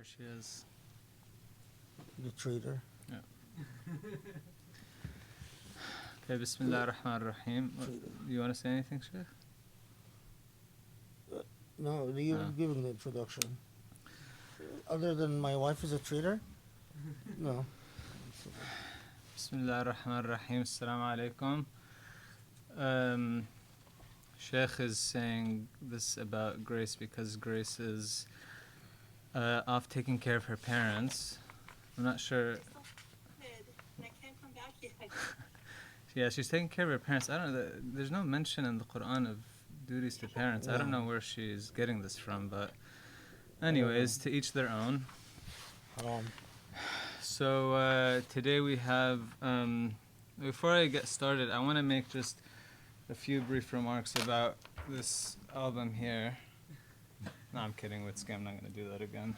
There she is. The traitor. Yeah. Okay, Bismillah ar-Rahman ar-Rahim. Do you want to say anything, Sheikh? No, you're giving the introduction. Other than my wife is a traitor? No. Bismillah ar-Rahman ar-Rahim. Assalamu alaikum. Sheikh is saying this about Grace because Grace is off taking care of her parents. I'm not sure. I can't come back yet. Yeah, she's taking care of her parents. I don't know. There's no mention in the Quran of duties to parents. I don't know where she's getting this from, but anyways, to each their own. So today we have, before I get started, I want to make just a few brief remarks about this album here. No, I'm kidding, Witsky. I'm not going to do that again.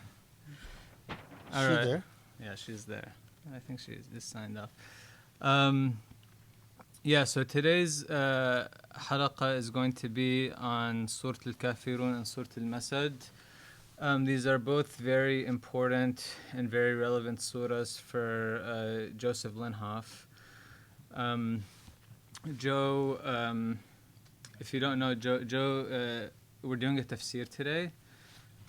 All right. There? Yeah, she's there. I think she's just signed up. Yeah, so today's halaqa is going to be on Surah Al Kafirun and Surah Al Masad. These are both very important and very relevant surahs for Joseph Linhoff. Joe, if you don't know, Joe, we're doing a tafsir today,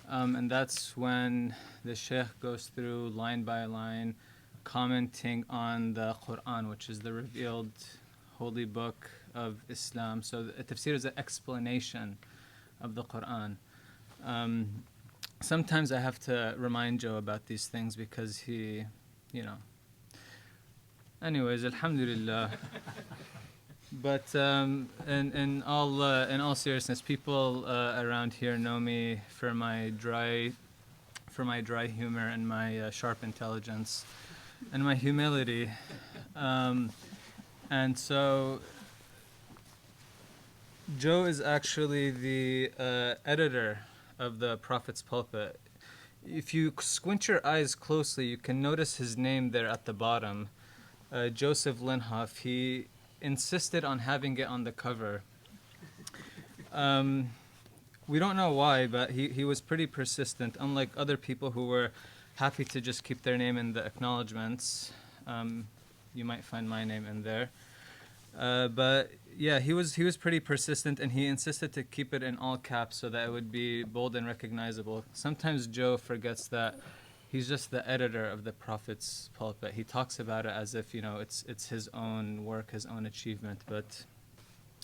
and that's when the Sheikh goes through line by line, commenting on the Quran, which is the revealed holy book of Islam. So the tafsir is an explanation of the Quran. Sometimes I have to remind Joe about these things because he, Anyways, alhamdulillah. But in all seriousness, people around here know me for my dry humor and my sharp intelligence and my humility. And so Joe is actually the editor of the Prophet's Pulpit. If you squint your eyes closely, you can notice his name there at the bottom, Joseph Linhoff. He insisted on having it on the cover. We don't know why, but he was pretty persistent, unlike other people who were happy to just keep their name in the acknowledgements. You might find my name in there. But yeah, he was pretty persistent, and he insisted to keep it in all caps so that it would be bold and recognizable. Sometimes Joe forgets that he's just the editor of the Prophet's Pulpit. He talks about it as if, it's his own work, his own achievement. But,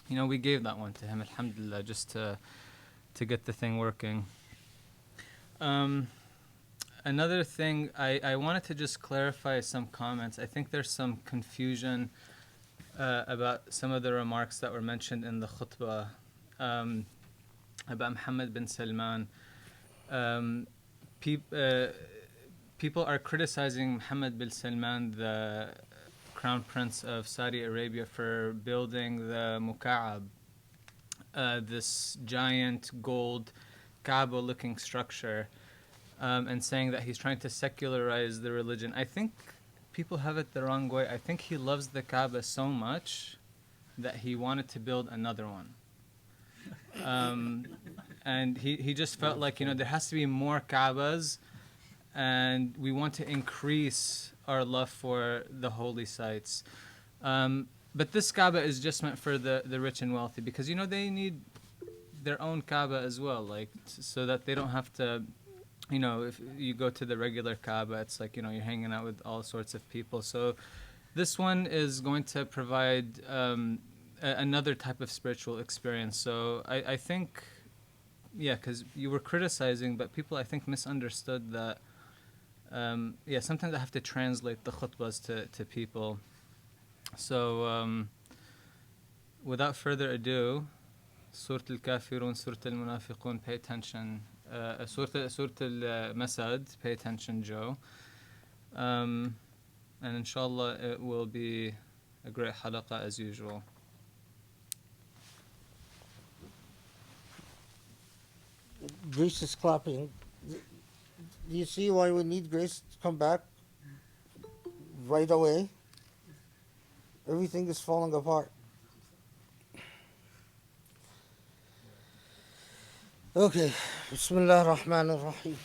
we gave that one to him, alhamdulillah, just to get the thing working. Another thing, I wanted to just clarify some comments. I think there's some confusion about some of the remarks that were mentioned in the khutbah about Mohammed bin Salman. People are criticizing Mohammed bin Salman, the crown prince of Saudi Arabia, for building the Muka'ab, this giant gold Kaaba-looking structure, and saying that he's trying to secularize the religion. I think people have it the wrong way. I think he loves the Kaaba so much that he wanted to build another one. And he just felt like, there has to be more Kaabas, and we want to increase our love for the holy sites. But this Kaaba is just meant for the rich and wealthy because, they need their own Kaaba as well, so that they don't have to, if you go to the regular Kaaba, it's like, you're hanging out with all sorts of people. So this one is going to provide another type of spiritual experience. So I think, because you were criticizing, but people, I think, misunderstood that. Sometimes I have to translate the khutbahs to people. So without further ado, Surah Al Kafirun, Surah Al Munafiqun, pay attention. Surah Al Masad, pay attention, Joe. And inshallah it will be a great halaqa as usual. Grace is clapping. Do you see why we need Grace to come back right away? Everything is falling apart. Okay. Bismillah ar-Rahman ar-Rahim.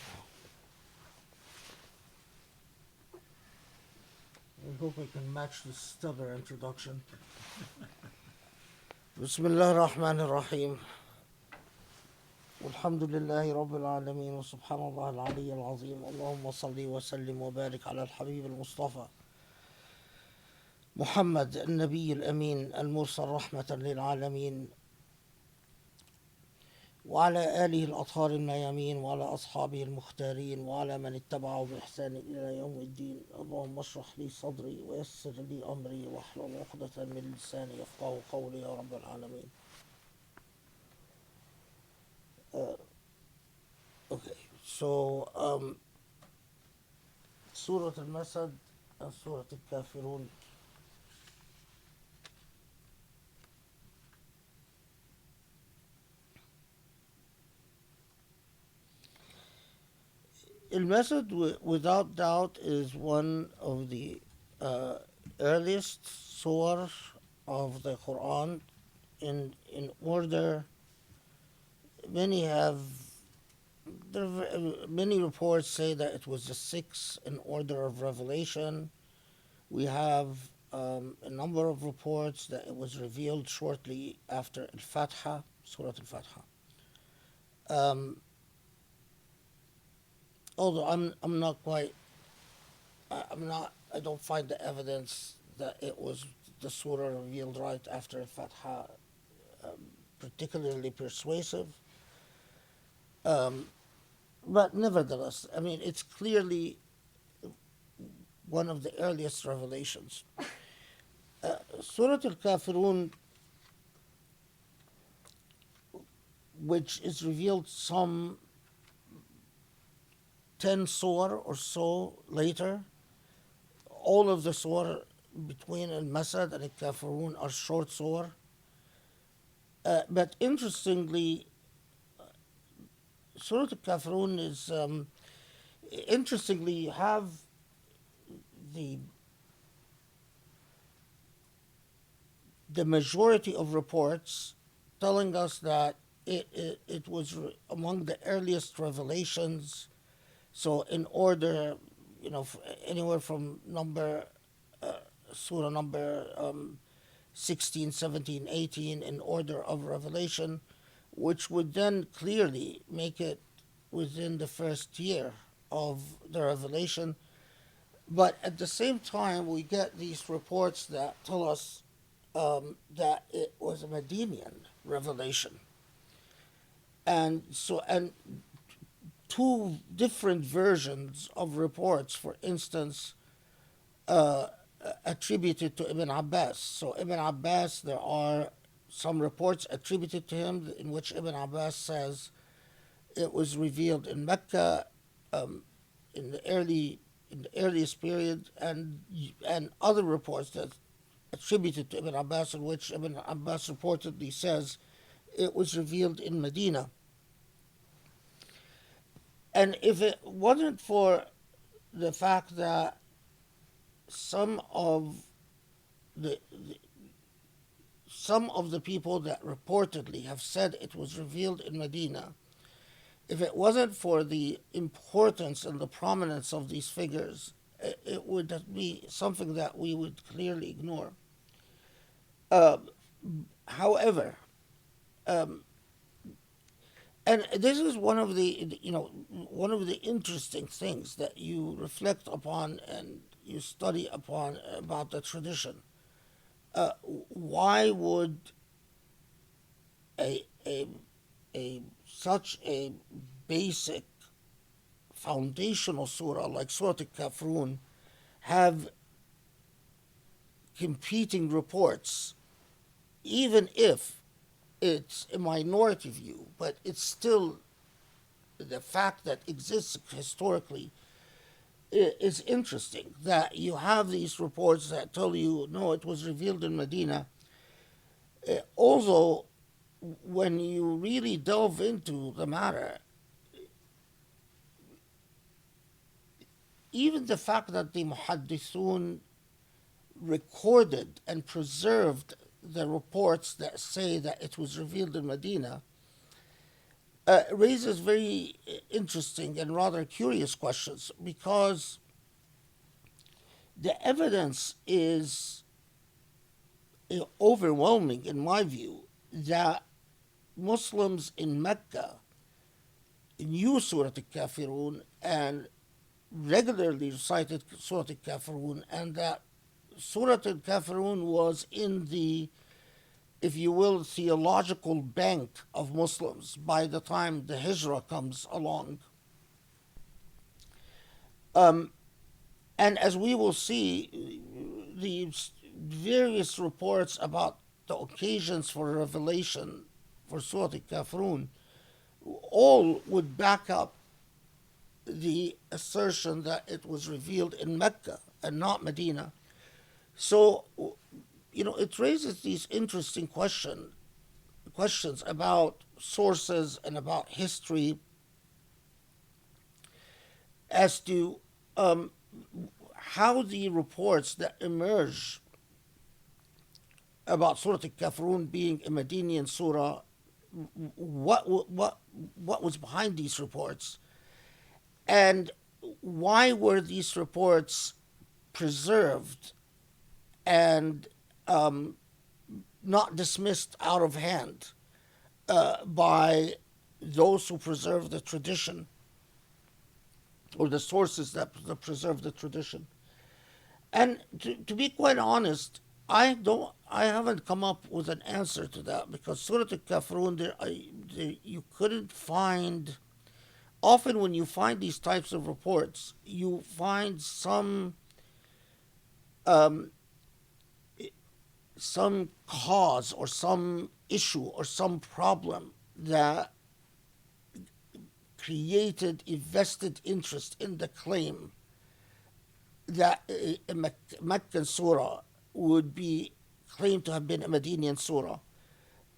hope I can match the stubber introduction. Bismillah ar-Rahman ar-Rahim. والحمد لله رب العالمين وسبحان الله العلي العظيم اللهم صل وسلم وبارك على الحبيب المصطفى محمد النبي الأمين المرسل رحمة للعالمين وعلى آله الأطهار الميامين وعلى أصحابه المختارين وعلى من اتبعه بإحسان إلى يوم الدين اللهم اشرح لي صدري ويسر لي أمري واحلل عقدة من لساني يفقهوا قولي يا رب العالمين. Okay, so Surah Al Masad and Surah Al Kafirun. Al Masad, without doubt, is one of the earliest surahs of the Quran in order. Many reports say that it was the sixth in order of revelation. We have a number of reports that it was revealed shortly after Al-Fatiha, Surah Al-Fatiha. Although I don't find the evidence that it was the surah revealed right after Al-Fatiha particularly persuasive. But nevertheless, I mean, it's clearly one of the earliest revelations. Surah Al Kafirun, which is revealed some 10 surah or so later, all of the surah between Al Masad and Al Kafirun are short surah. But interestingly, Surah Al Kafirun is, interestingly, you have the majority of reports telling us that it was among the earliest revelations. So in order, anywhere from surah number 16, 17, 18 in order of revelation, which would then clearly make it within the first year of the revelation. But at the same time, we get these reports that tell us that it was a Medinian revelation. And two different versions of reports, for instance, attributed to Ibn Abbas. So Ibn Abbas, there are some reports attributed to him in which Ibn Abbas says it was revealed in Mecca in the earliest period, and other reports that attributed to Ibn Abbas in which Ibn Abbas reportedly says it was revealed in Medina. And if it wasn't for the fact that some of the people that reportedly have said it was revealed in Medina, if it wasn't for the importance and the prominence of these figures, it would be something that we would clearly ignore. However, and this is one of the interesting things that you reflect upon and you study upon about the tradition. Why would such a basic foundational surah like Surah Al Kafirun have competing reports, even if it's a minority view, but it's still the fact that exists historically is interesting, that you have these reports that tell you, no, it was revealed in Medina. Although, when you really delve into the matter, even the fact that the muhaddithun recorded and preserved the reports that say that it was revealed in Medina raises very interesting and rather curious questions, because The evidence is overwhelming, in my view, that Muslims in Mecca knew Surah Al Kafirun and regularly recited Surah Al Kafirun, and that Surah Al Kafirun was in the, if you will, theological bank of Muslims by the time the Hijrah comes along. And as we will see, the various reports about the occasions for revelation for Surah Al-Kafirun all would back up the assertion that it was revealed in Mecca and not Medina. So, it raises these interesting questions about sources and about history as to how the reports that emerge about Surah Al-Kafirun being a Medinian surah, what was behind these reports, and why were these reports preserved and not dismissed out of hand by those who preserve the tradition, or the sources that preserve the tradition. And to be quite honest, I haven't come up with an answer to that, because Surah Al-Kafirun, you couldn't find. Often when you find these types of reports, you find some cause or some issue or some problem that created a vested interest in the claim that a Meccan surah would be claimed to have been a Medinian surah.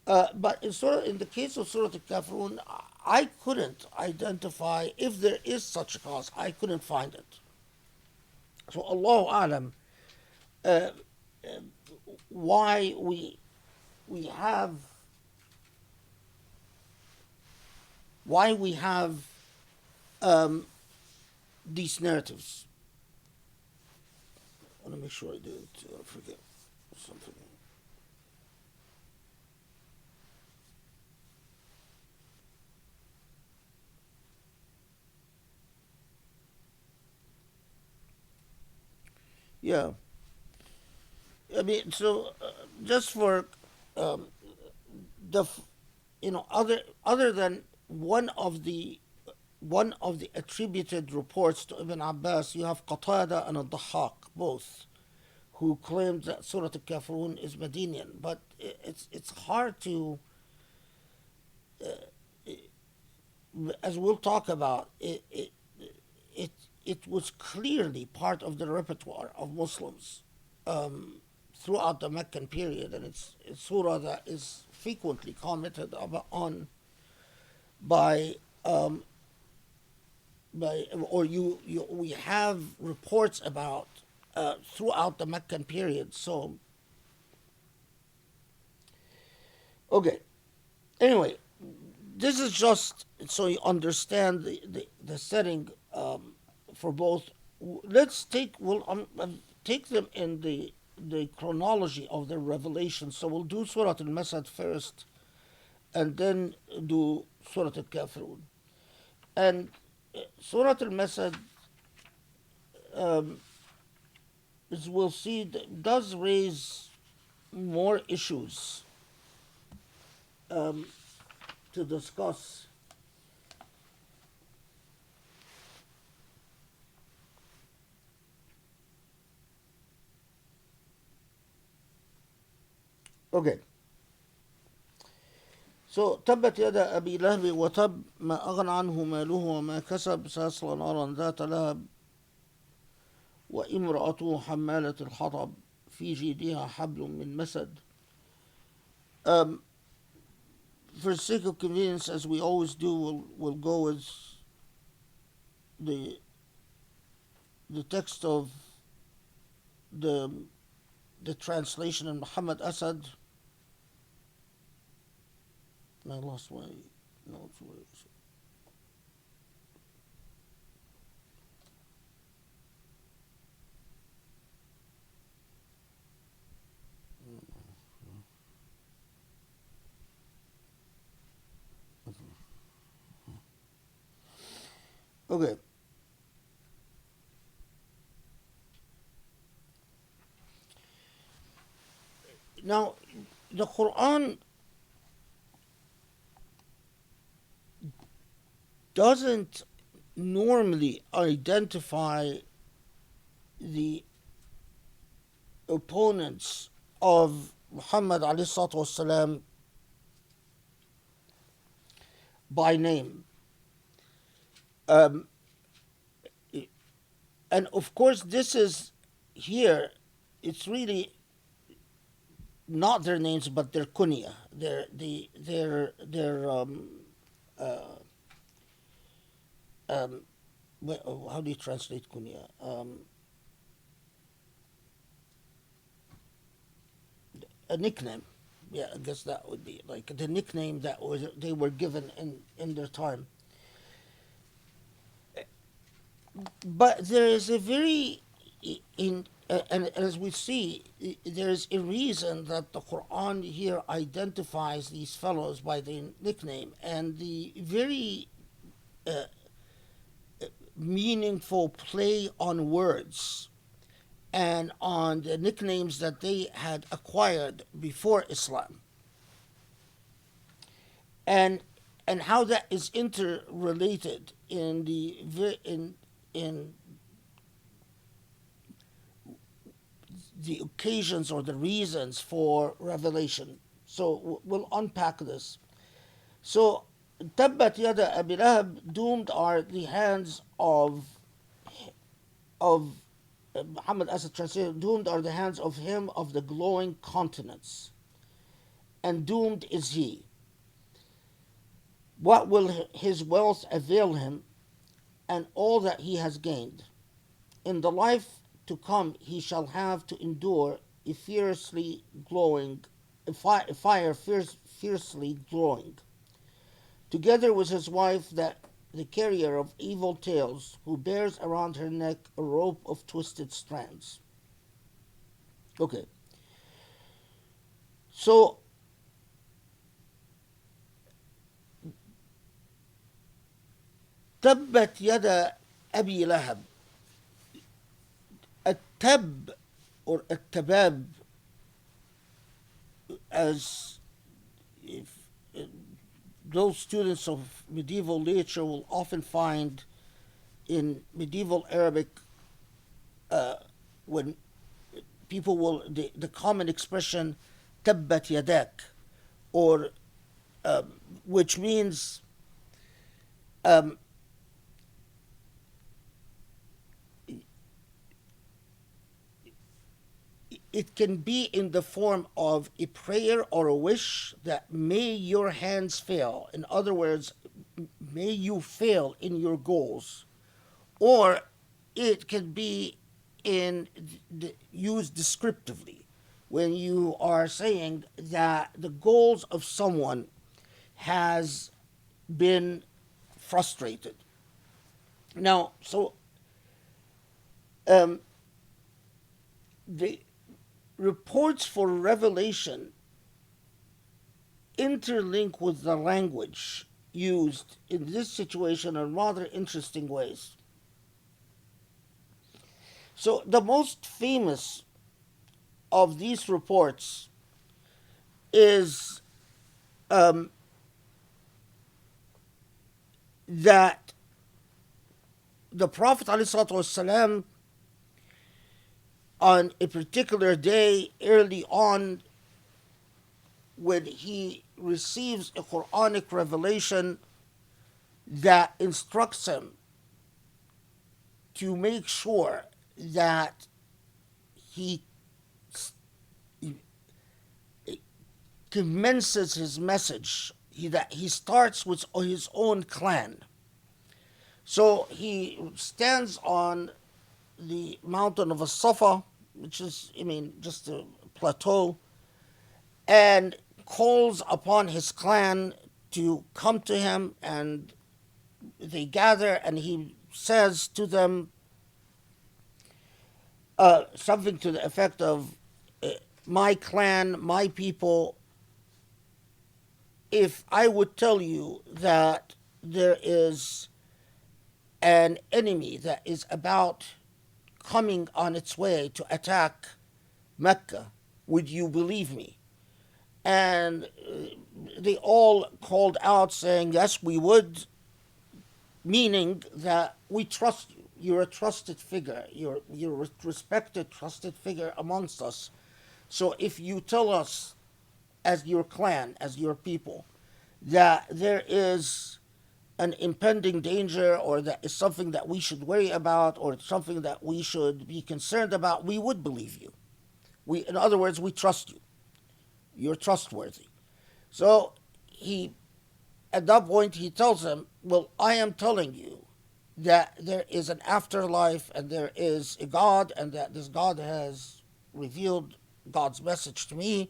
But in the case of Surah Al-Kafirun, I couldn't identify if there is such a cause. I couldn't find it. So Allahu Alam, why we have these narratives. I want to make sure I didn't forget something. Yeah. I mean, so just for the, other than one of the attributed reports to Ibn Abbas, you have Qatada and Al-Dhahhak, both, who claimed that Surah Al-Kafirun is Medinian. But it's hard to, as we'll talk about, it was clearly part of the repertoire of Muslims throughout the Meccan period, and it's a surah that is frequently commented on by we have reports about throughout the Meccan period. So, okay. Anyway, this is just so you understand the setting for both. Let's take take them in the chronology of the revelation. So we'll do Surah Al Masad first, and then do Surah Al Kafirun. And Surah Al Masad, as we'll see, does raise more issues to discuss. Okay. So تبت يدا أبي لهب وتب ما أغنى عنه ماله وما كسب سيصلى نارا ذات لهب وامرأته حمالة الحطب في جيدها حبل من مسد. For the sake of convenience, as we always do, we'll go with the text of the translation in Muhammad Asad. I lost my notes. Where is it? Okay. Now, the Quran doesn't normally identify the opponents of Muhammad alayhi salatu wasalam by name. Um, and of course, this is here, it's really not their names, but their kunya, uh, um, how do you translate kunya? A nickname. Yeah, I guess that would be like the nickname that they were given in their time. But there is a very and as we see, there is a reason that the Quran here identifies these fellows by the nickname, and the very uh, meaningful play on words and on the nicknames that they had acquired before Islam, and how that is interrelated in in the occasions or the reasons for revelation. So we'll unpack this. So Tabbat Yada Abi Lahab, doomed are the hands of Muhammad as a translator, doomed are the hands of him of the glowing countenance, and doomed is he. What will his wealth avail him, and all that he has gained? In the life to come he shall have to endure a fiercely glowing, a fire fiercely glowing, together with his wife, that the carrier of evil tales, who bears around her neck a rope of twisted strands. Okay. So Tabbat Yada Abi Lahab. Tab or Tabab, as if those students of medieval literature will often find in medieval Arabic, when people will, the common expression tabbat yadak, or which means it can be in the form of a prayer or a wish that may your hands fail. In other words, may you fail in your goals. Or it can be used descriptively when you are saying that the goals of someone has been frustrated. Now, so the reports for revelation interlink with the language used in this situation in rather interesting ways. So the most famous of these reports is that the Prophet ﷺ, on a particular day early on, when he receives a Quranic revelation that instructs him to make sure that he commences his message, that he starts with his own clan. So he stands on the mountain of As-Safa, which is, just a plateau, and calls upon his clan to come to him, and they gather, and he says to them something to the effect of, my clan, my people, if I would tell you that there is an enemy that is about coming on its way to attack Mecca, would you believe me? And they all called out saying, yes, we would, meaning that we trust you. You're a trusted figure. You're a respected, trusted figure amongst us. So if you tell us, as your clan, as your people, that there is an impending danger or that is something that we should worry about or something that we should be concerned about, we would believe you. In other words, we trust you. You're trustworthy. So at that point, he tells them, well, I am telling you that there is an afterlife and there is a God and that this God has revealed God's message to me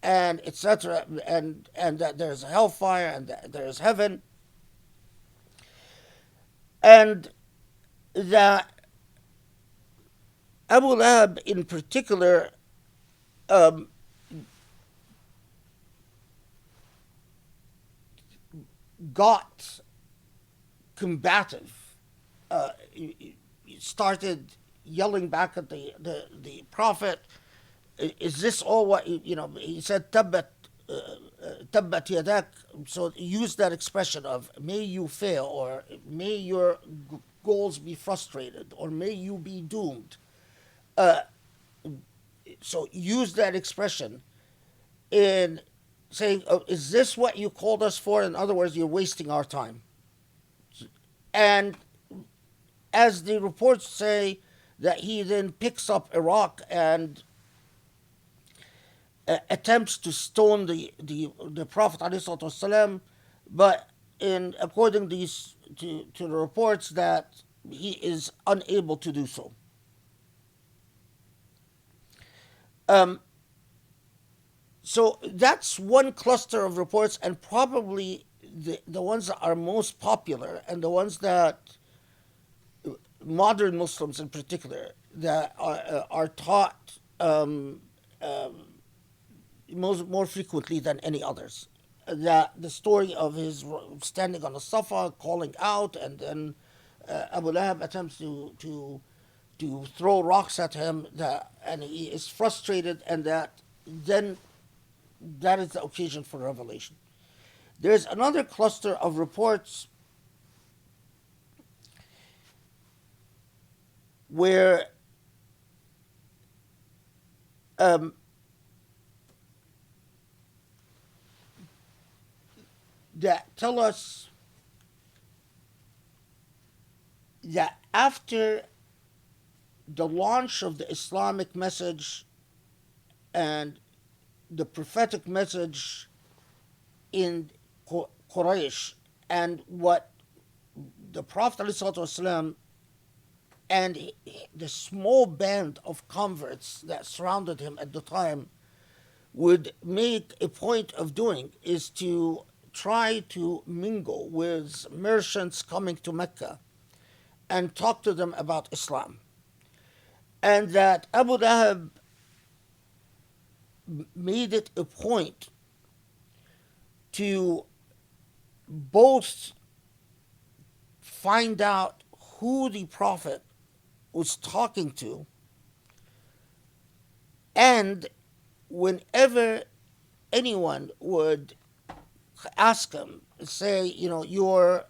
and etc. And that there's a hellfire and that there is heaven and that Abu Lahab in particular got combative. He started yelling back at the prophet. Is this all what he said? Tabbat yadak. So he used that expression of may you fail or may your goals be frustrated or may you be doomed. So use that expression in saying, oh, is this what you called us for? In other words, you're wasting our time. And as the reports say, that he then picks up a rock and attempts to stone the Prophet ﷺ, but according to the reports that he is unable to do so. So that's one cluster of reports, and probably the ones that are most popular and the ones that modern Muslims in particular that are taught more frequently than any others. That the story of his standing on the Safa, calling out, and then Abu Lahab attempts to throw rocks at him, and he is frustrated, and that is the occasion for revelation. There's another cluster of reports where that tell us that after the launch of the Islamic message and the prophetic message in Quraysh and what the Prophet ﷺ and the small band of converts that surrounded him at the time would make a point of doing is to try to mingle with merchants coming to Mecca and talk to them about Islam. And that Abu Lahab made it a point to both find out who the Prophet was talking to, and whenever anyone would ask him, say, your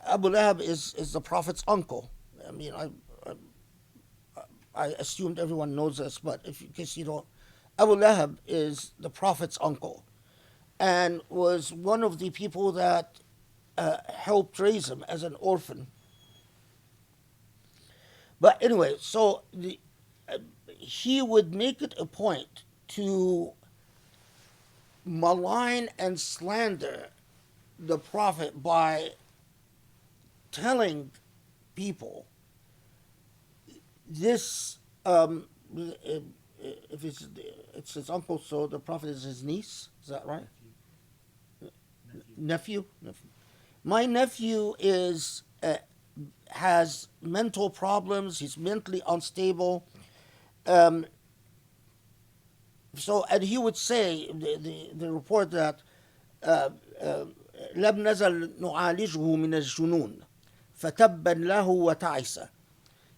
Abu Lahab is the Prophet's uncle. I mean, I assumed everyone knows this, but in case you don't, Abu Lahab is the Prophet's uncle, and was one of the people that helped raise him as an orphan. But anyway, so he would make it a point to malign and slander the Prophet by telling people this, if it's his uncle, so the Prophet is his niece, is that right? Nephew. My nephew has mental problems. He's mentally unstable. And he would say, the report that لم نزل نعالجه من الجنون فتبا له وتعس.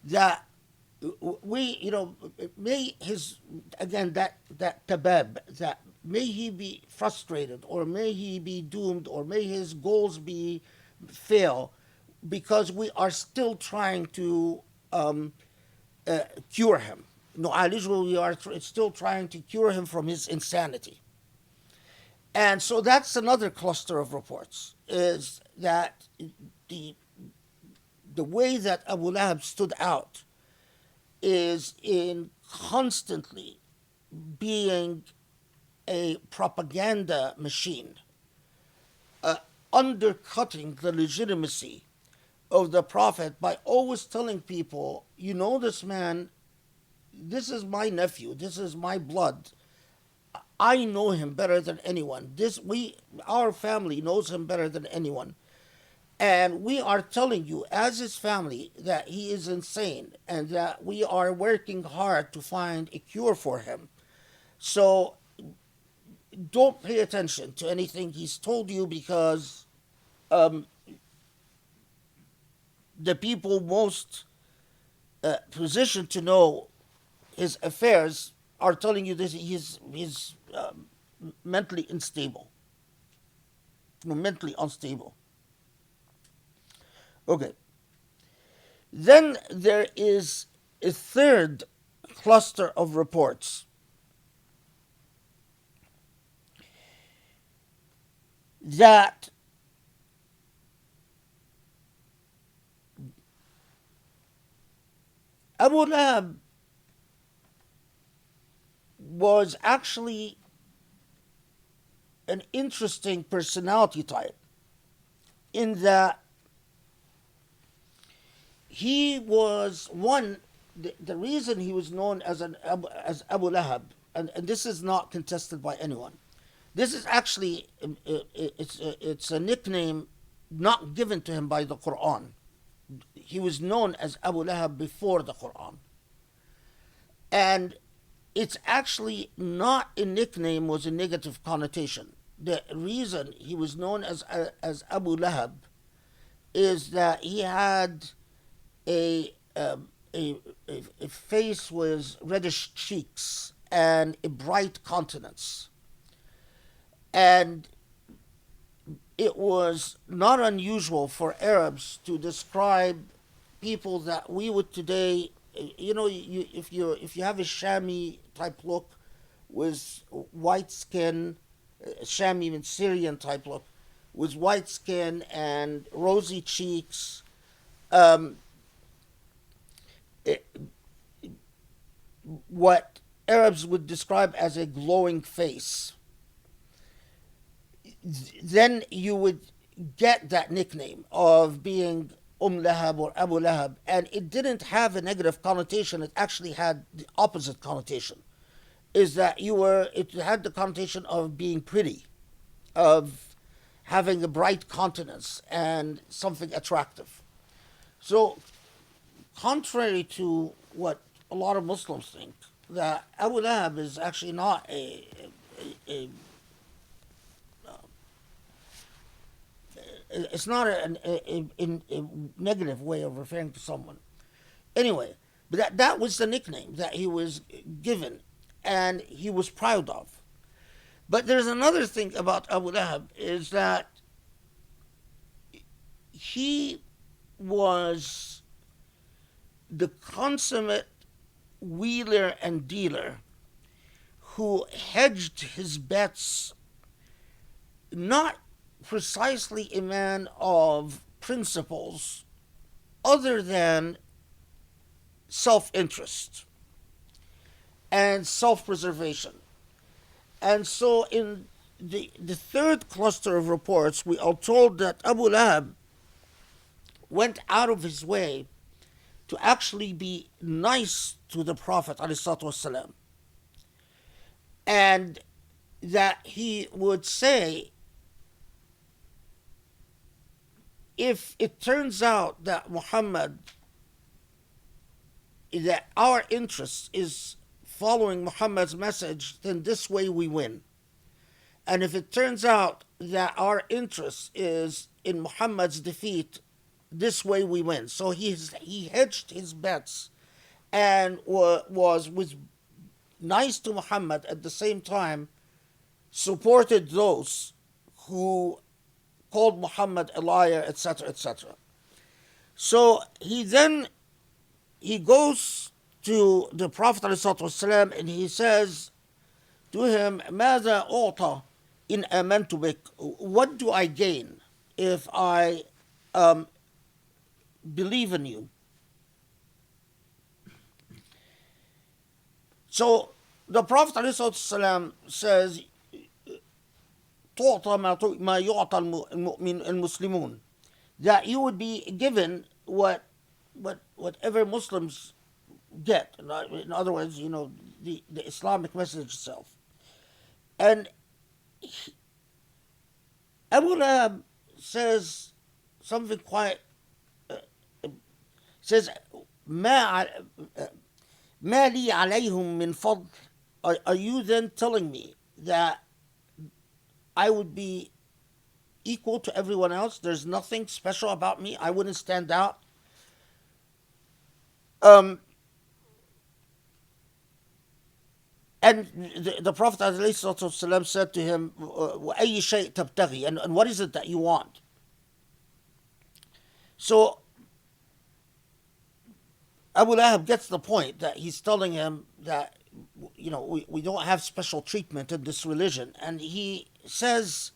That we, may his, again, that tabab, that may he be frustrated, or may he be doomed, or may his goals be fail, because we are still trying to cure him. نعالجه, we are still trying to cure him from his insanity. And so that's another cluster of reports, is that the way that Abu Lahab stood out is in constantly being a propaganda machine, undercutting the legitimacy of the Prophet by always telling people, this man, this is my nephew, this is my blood. I know him better than anyone. Our family knows him better than anyone. And we are telling you, as his family, that he is insane and that we are working hard to find a cure for him. So don't pay attention to anything he's told you, because the people most positioned to know his affairs are telling you this. He's mentally unstable. Mentally unstable. Okay. Then there is a third cluster of reports that Abu Lahab was actually an interesting personality type, in that he was the reason he was known as Abu Lahab, and this is not contested by anyone. This is actually it's a nickname not given to him by the Quran. He was known as Abu Lahab before the Quran, and it's actually not a nickname with a negative connotation. The reason he was known as Abu Lahab is that he had a face with reddish cheeks and a bright countenance. And it was not unusual for Arabs to describe people that we would today, if you have a Shami type look with white skin, Shami and Syrian type look, with white skin and rosy cheeks, what Arabs would describe as a glowing face, then you would get that nickname of being Lahab or Abu Lahab, and it didn't have a negative connotation. It actually had the opposite connotation, is that it had the connotation of being pretty, of having a bright countenance and something attractive. So, contrary to what a lot of Muslims think, that Abu Lahab is actually not it's not a negative way of referring to someone. Anyway, but that was the nickname that he was given, and he was proud of. But there's another thing about Abu Lahab, is that he was the consummate wheeler and dealer who hedged his bets, not precisely a man of principles other than self-interest and self-preservation. And so in the third cluster of reports, we are told that Abu Lahab went out of his way to actually be nice to the Prophet ﷺ, and that he would say, if it turns out that Muhammad, that our interest is following Muhammad's message, then this way we win. And if it turns out that our interest is in Muhammad's defeat, this way we win. So he hedged his bets and was nice to Muhammad, at the same time supported those who called Muhammad a liar, etc., etc. So he goes to the Prophet ﷺ and he says to him, ماذا أعطى إن آمنت بك? What do I gain if I believe in you? So the Prophet ﷺ says, تعطى ما يعطى المسلمون, that you would be given whatever Muslims get. In other words, the Islamic message itself. And Abu Lahab says something quite says ما لي عليهم من فضل. Are you then telling me that I would be equal to everyone else? There's nothing special about me? I wouldn't stand out? And the Prophet ﷺ said to him, وَأَيِّ شَيْءٍ تَبْتَغِي? And what is it that you want? So Abu Lahab gets the point that he's telling him that we don't have special treatment in this religion. And he says,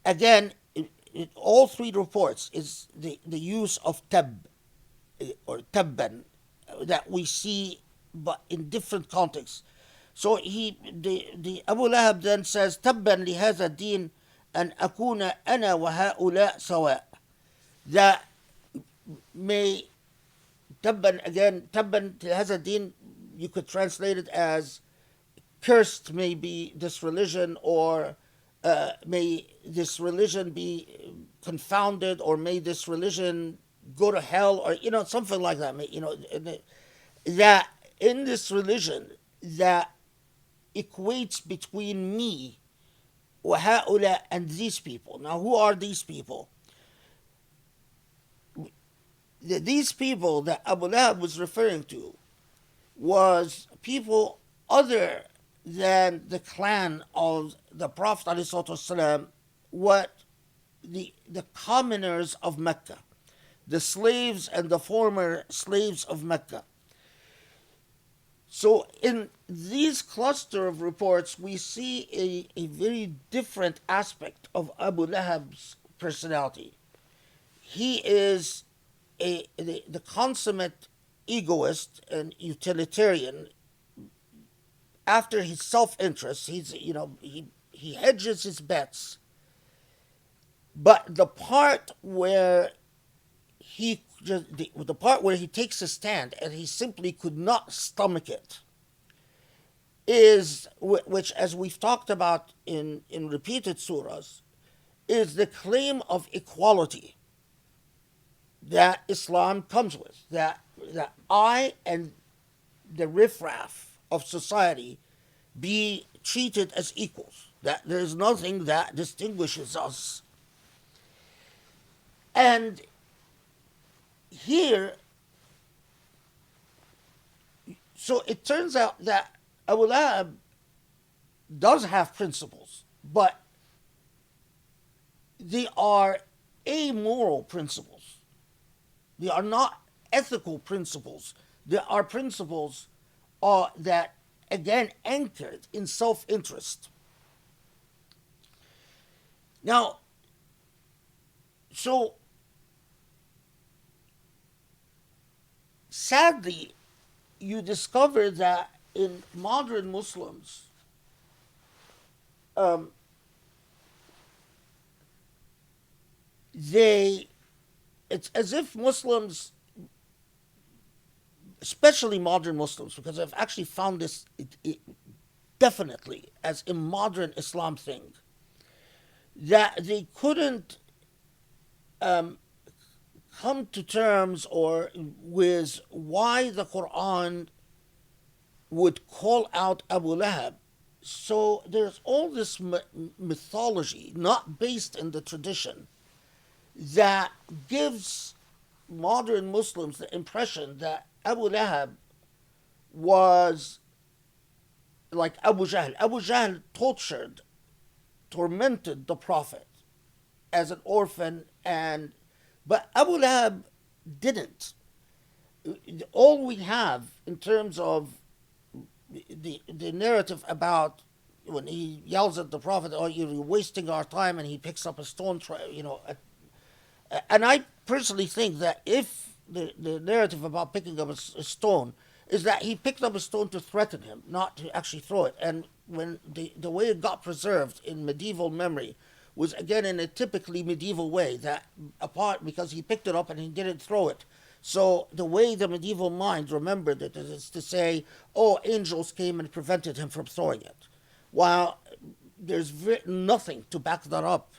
again, in all three reports, is the use of tab or tabban that we see, but in different contexts. So the Abu Lahab then says, tabban لهذا الدين أن أكون أنا وهؤلاء سواء. That may tabban, again, tabban لهذا الدين, you could translate it as cursed may be this religion, or may this religion be confounded, or may this religion go to hell, or something like that. That in this religion that equates between me وهؤلاء and these people. Now, who are these people? These people that Abu Lahab was referring to was people other than the clan of the Prophet ﷺ, what the commoners of Mecca, the slaves and the former slaves of Mecca. So in these cluster of reports, we see a very different aspect of Abu Lahab's personality. He is the consummate egoist and utilitarian. After his self-interest, he hedges his bets. But the part where the part where he takes a stand and he simply could not stomach it is, which, as we've talked about in repeated surahs, is the claim of equality that Islam comes with, that I and the riffraff of society be treated as equals, that there's nothing that distinguishes us. And here, so it turns out that Abu Lahab does have principles, but they are amoral principles. They are not ethical principles. They are principles that, again, anchored in self-interest. Now, so sadly, you discover that in modern Muslims, it's as if Muslims, especially modern Muslims, because I've actually found this definitely as a modern Islam thing, that they couldn't come to terms with why the Quran would call out Abu Lahab So there's all this mythology, not based in the tradition, that gives modern Muslims the impression that Abu Lahab was like Abu Jahl. Abu Jahl tormented the Prophet as an orphan, but Abu Lahab didn't. All we have in terms of the narrative about when he yells at the Prophet, "Oh, you're wasting our time," and he picks up a stone, and I personally think that if the narrative about picking up a stone is that he picked up a stone to threaten him, not to actually throw it. And when the way it got preserved in medieval memory was again in a typically medieval way, that apart because he picked it up and he didn't throw it. So the way the medieval mind remembered it is to say, "Oh, angels came and prevented him from throwing it," while there's nothing to back that up,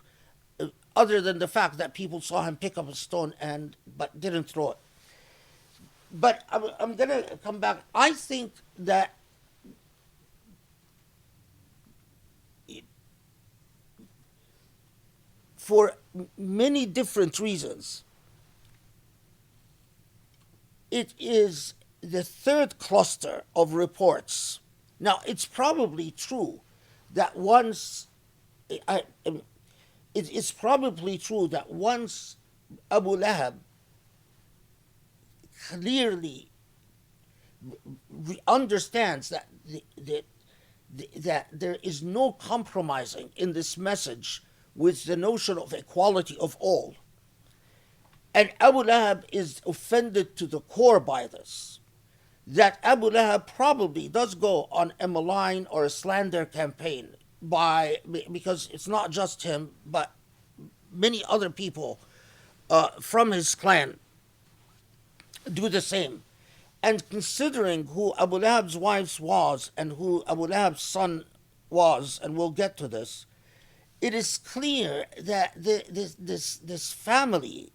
other than the fact that people saw him pick up a stone but didn't throw it. But I'm going to come back. I think that for many different reasons, it is the third cluster of reports. Now, it's probably true that it's probably true that once Abu Lahab clearly understands that that there is no compromising in this message with the notion of equality of all, and Abu Lahab is offended to the core by this, that Abu Lahab probably does go on a malign or a slander campaign because it's not just him, but many other people from his clan do the same. And considering who Abu Lahab's wife was and who Abu Lahab's son was, and we'll get to this, it is clear that this family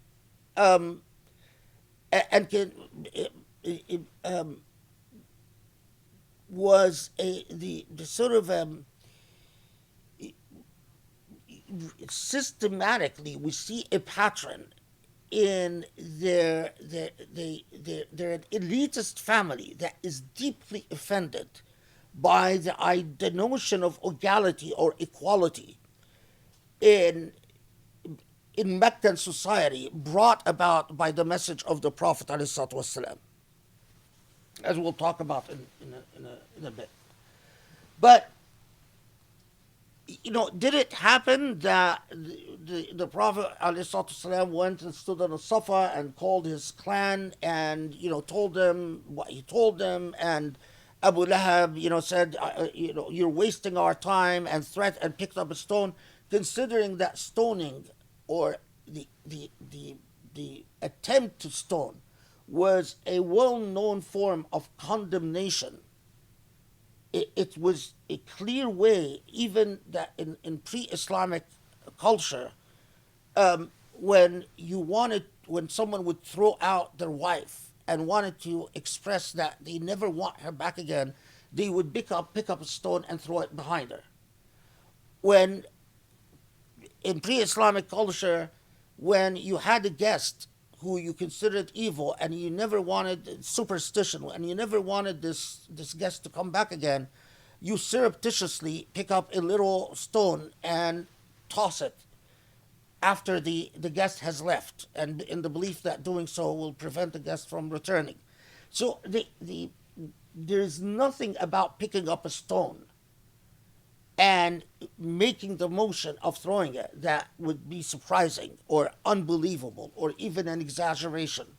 was the sort of systematically we see a pattern in their elitist family that is deeply offended by the notion of equality or equality in Meccan society brought about by the message of the Prophet ﷺ, as we'll talk about in a bit. But did it happen that the Prophet ﷺ went and stood on a Safa and called his clan and told them what he told them, and Abu Lahab said you're wasting our time and picked up a stone, considering that stoning or the attempt to stone was a well-known form of condemnation. It was a clear way, even that in pre-Islamic culture, when someone would throw out their wife and wanted to express that they never want her back again, they would pick up a stone and throw it behind her. When in pre-Islamic culture, when you had a guest who you considered evil and you never wanted superstition and you never wanted this guest to come back again, you surreptitiously pick up a little stone and toss it after the guest has left, and in the belief that doing so will prevent the guest from returning. So there's nothing about picking up a stone and making the motion of throwing it that would be surprising or unbelievable or even an exaggeration.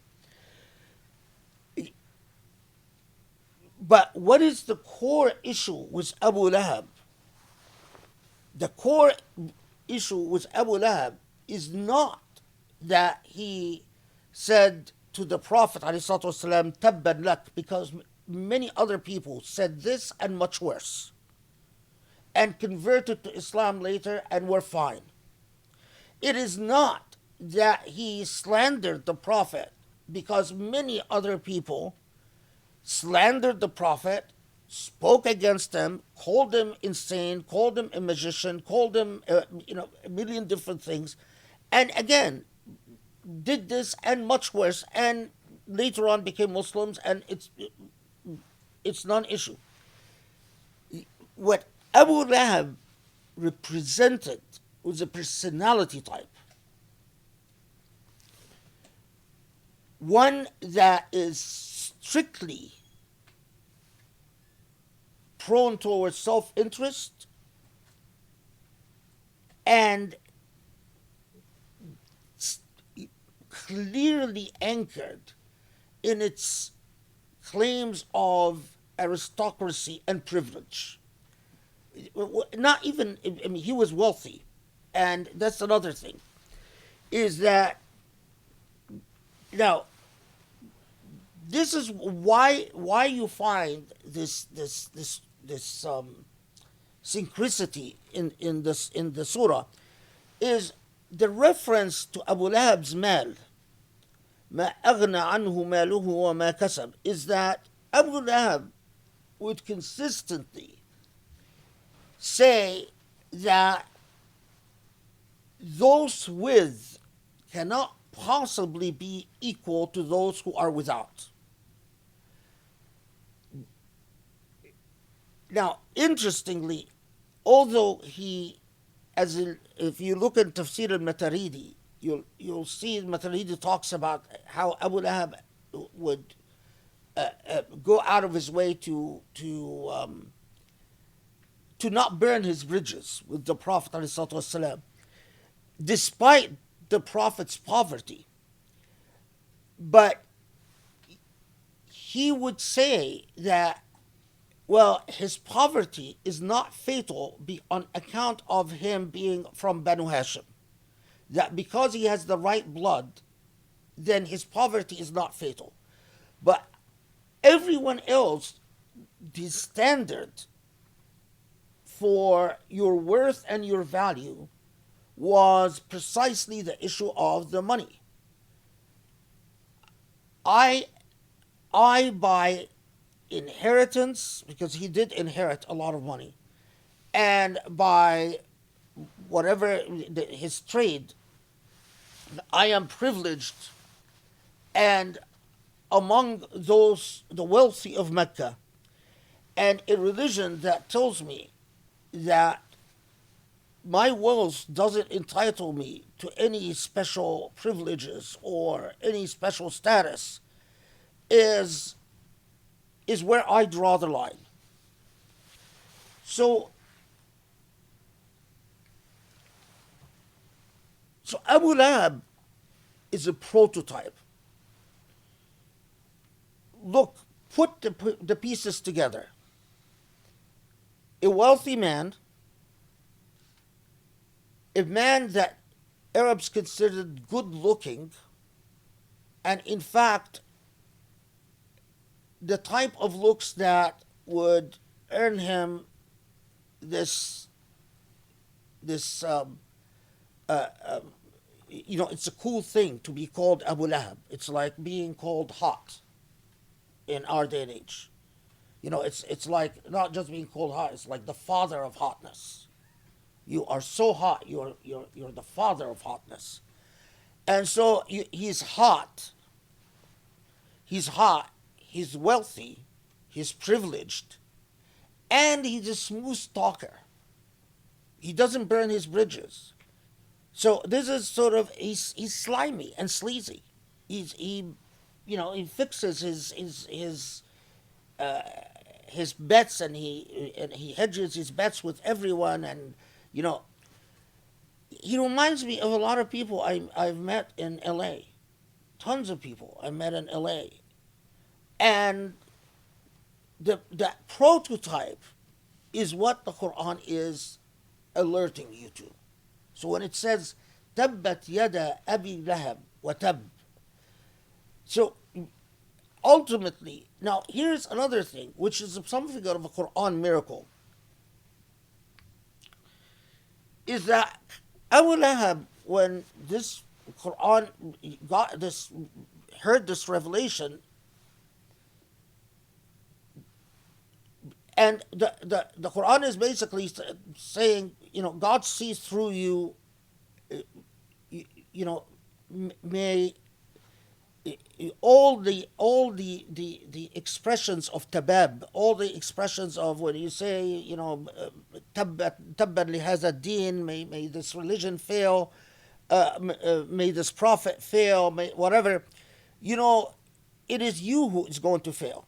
But what is the core issue with Abu Lahab? The core issue with Abu Lahab is not that he said to the Prophet ﷺ, "Tabban lak," because many other people said this and much worse, and converted to Islam later and were fine. It is not that he slandered the Prophet, because many other people slandered the Prophet spoke against him, called him insane, called him a magician, called him, a million different things. And again, did this and much worse, and later on became Muslims, and it's non-issue. What Abu Lahab represented was a personality type, one that is strictly prone towards self-interest and clearly anchored in its claims of aristocracy and privilege. Not even, I mean, he was wealthy, and that's another thing, is that, now, this is why you find this synchronicity in the surah, is the reference to Abu Lahab's mal, ما أغنى عنه ماله وما كسب, is that Abu Lahab would consistently say that those with cannot possibly be equal to those who are without. Now, interestingly, although he, if you look at Tafsir al-Mataridi, you'll see Mataridi talks about how Abu Lahab would go out of his way to not burn his bridges with the Prophet ﷺ, despite the Prophet's poverty. But he would say that, well, his poverty is not fatal on account of him being from Banu Hashim. That because he has the right blood, then his poverty is not fatal. But everyone else, the standard for your worth and your value was precisely the issue of the money. I by inheritance, because he did inherit a lot of money, and by whatever his trade, I am privileged and among those, the wealthy of Mecca, and a religion that tells me that my wealth doesn't entitle me to any special privileges or any special status, is where I draw the line. So Abu Lahab is a prototype. Look, put the pieces together. A wealthy man, a man that Arabs considered good looking, and in fact, the type of looks that would earn him this it's a cool thing to be called Abu Lahab. It's like being called hot in our day and age. It's like not just being called hot, it's like the father of hotness. You are so hot, you're the father of hotness. And so he's hot, he's wealthy, he's privileged, and he's a smooth talker. He doesn't burn his bridges. So this is sort of, he's slimy and sleazy. He fixes his bets, and he hedges his bets with everyone, and he reminds me of a lot of people I've met in L.A. Tons of people I met in L.A. And that prototype is what the Quran is alerting you to. So when it says "Tabbat yada Abi Lahab wa tab," so ultimately, now here's another thing, which is something out of a Quran miracle, is that Abu Lahab, when this Quran heard this revelation, And the Quran is basically saying, God sees through you. You know, may all the expressions of tabab, all the expressions of when you say, tabban li hadha deen, may this religion fail, may this prophet fail, may whatever, it is you who is going to fail.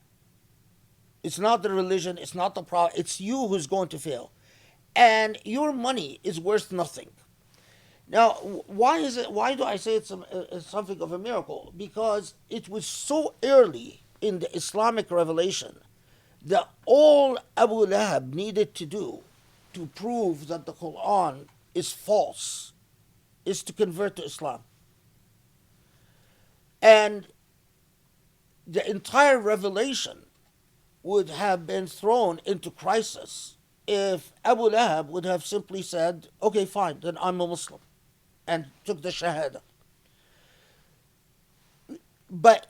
It's not the religion, it's not the prophet, it's you who's going to fail. And your money is worth nothing. Now, why do I say it's something of a miracle? Because it was so early in the Islamic revelation that all Abu Lahab needed to do to prove that the Quran is false is to convert to Islam. And the entire revelation would have been thrown into crisis if Abu Lahab would have simply said, okay, fine, then I'm a Muslim, and took the Shahada. But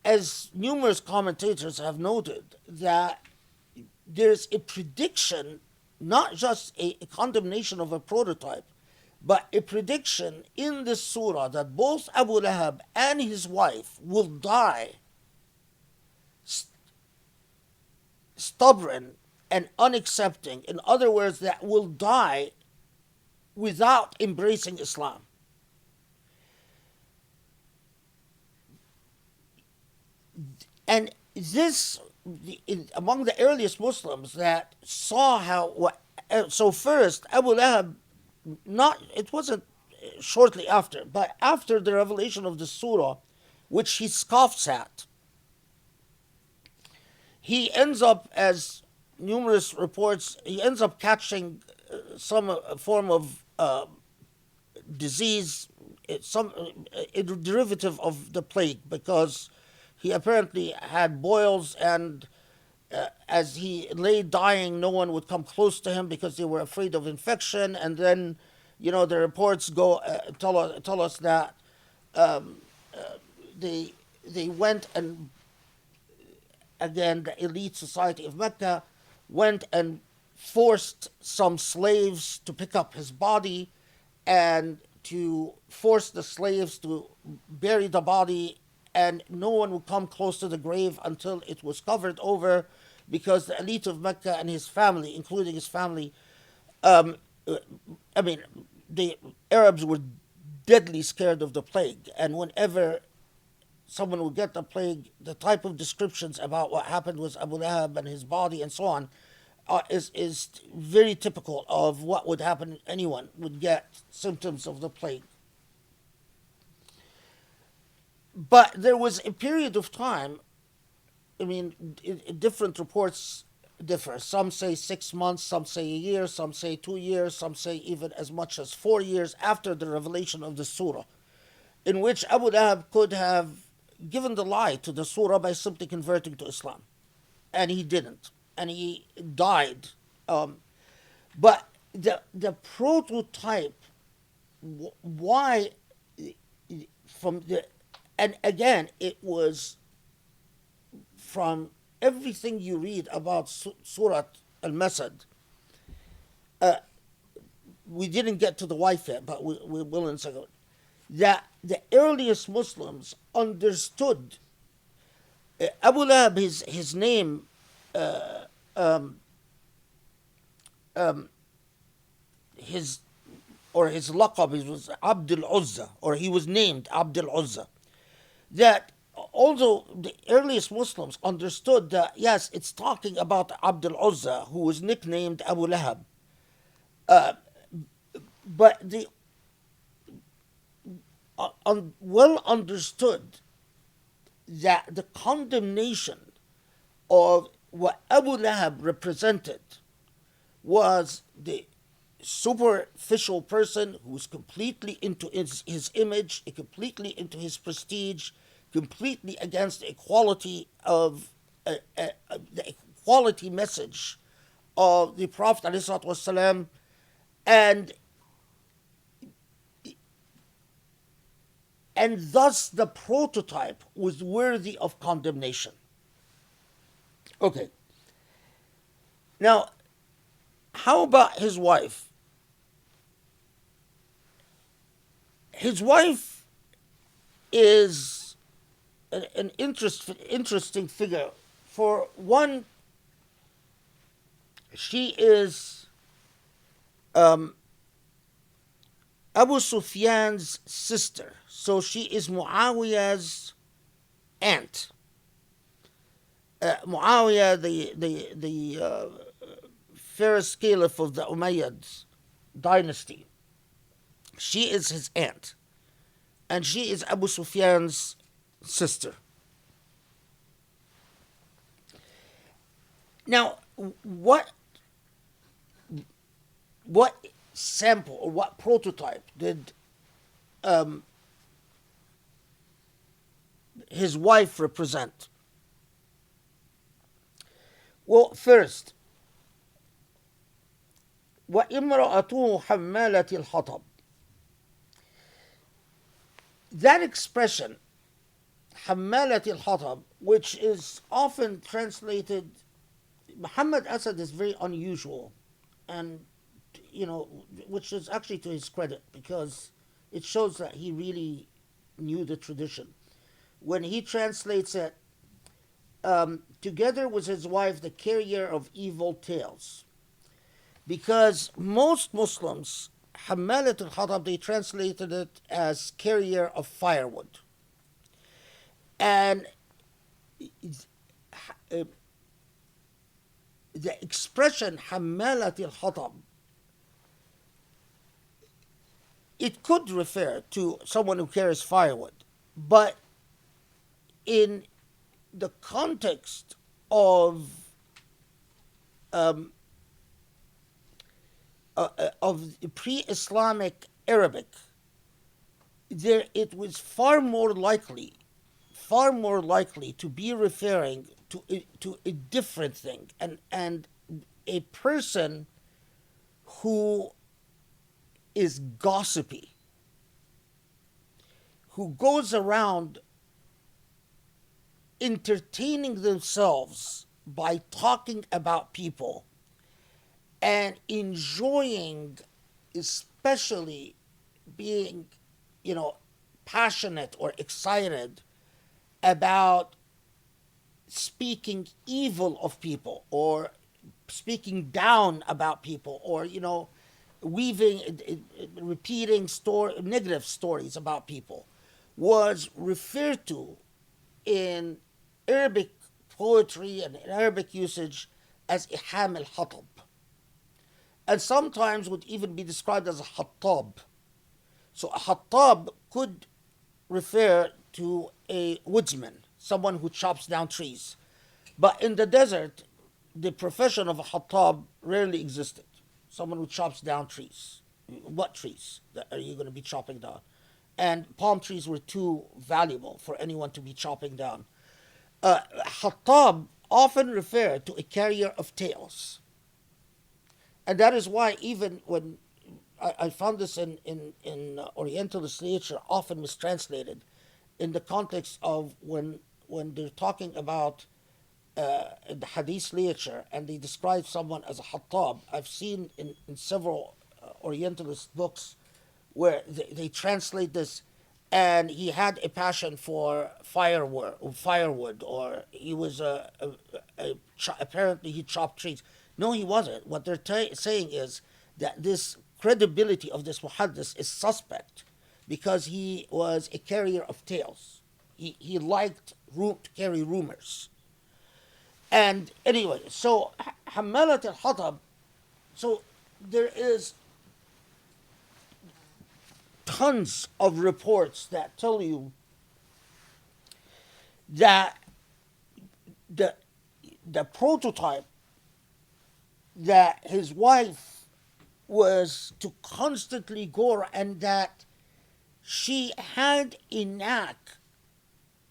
as numerous commentators have noted, that there's a prediction, not just a condemnation of a prototype, but a prediction in this surah that both Abu Lahab and his wife will die stubborn and unaccepting. In other words, that will die without embracing Islam. And this, among the earliest Muslims that saw so first, Abu Lahab, it wasn't shortly after, but after the revelation of the surah, which he scoffs at, he ends up, as numerous reports, he ends up catching some form of disease, a derivative of the plague, because he apparently had boils, and as he lay dying, no one would come close to him because they were afraid of infection. And then, the reports tell us that they went and, again, the elite society of Mecca went and forced some slaves to pick up his body and to force the slaves to bury the body, and no one would come close to the grave until it was covered over, because the elite of Mecca and his family, including his family, the Arabs were deadly scared of the plague, and whenever someone would get the plague, the type of descriptions about what happened with Abu Lahab and his body and so on is very typical of what would happen. Anyone would get symptoms of the plague. But there was a period of time, different reports differ. Some say 6 months, some say a year, some say 2 years, some say even as much as 4 years after the revelation of the surah, in which Abu Lahab could have given the lie to the surah by simply converting to Islam. And he didn't. And he died. But the prototype, why, and again, it was from everything you read about Surah Al Masad. We didn't get to the wife yet, but we will in a second. That the earliest Muslims understood Abu Lahab, his name, his laqab, he was Abdul Uzza, or he was named Abdul Uzza. That although the earliest Muslims understood that, yes, it's talking about Abdul Uzza, who was nicknamed Abu Lahab, but they well understood that the condemnation of what Abu Lahab represented was the superficial person who's completely into his image, completely into his prestige, completely against the equality of the equality message of the Prophet ﷺ, and thus the prototype was worthy of condemnation. Okay. Now, how about his wife? His wife is an interesting figure. For one, she is um, Abu Sufyan's sister. So she is Muawiyah's aunt. Muawiyah, the first caliph of the Umayyads dynasty. She is his aunt, and she is Abu Sufyan's sister. Now, what sample or what prototype did his wife represent? Well, first, وَإِمْرَأَتُهُ حَمَّالَةِ الْحَطَبِ. That expression, حَمَّالَةِ الْحَطَبِ, which is often translated, Muhammad Asad is very unusual, and which is actually to his credit, because it shows that he really knew the tradition. When he translates it, together with his wife, the carrier of evil tales. Because most Muslims, Hammalat al-Hatab, they translated it as carrier of firewood. And the expression Hammalat al-Hatab, it could refer to someone who carries firewood, but in the context of pre-Islamic Arabic, it was far more likely to be referring to a different thing, and a person who is gossipy, who goes around entertaining themselves by talking about people and enjoying, especially being, passionate or excited about speaking evil of people, or speaking down about people, or repeating negative stories about people, was referred to in Arabic poetry and in Arabic usage as iham al-hatab, and sometimes would even be described as a hattab. So a hattab could refer to a woodsman, someone who chops down trees. But in the desert, the profession of a hattab rarely existed. Someone who chops down trees. What trees are you going to be chopping down? And palm trees were too valuable for anyone to be chopping down. Hattab often referred to a carrier of tales. And that is why even when I found this in Orientalist literature often mistranslated in the context of when they're talking about the Hadith literature and they describe someone as a Hattab. I've seen in several Orientalist books where they translate this, and he had a passion for firewood, or he was apparently he chopped trees. No, he wasn't. What they're saying is that this credibility of this muhaddis is suspect because he was a carrier of tales. He liked to carry rumors. And anyway, so Hammalat al-Hatab, so there is tons of reports that tell you that the prototype that his wife was to constantly go, and that she had a knack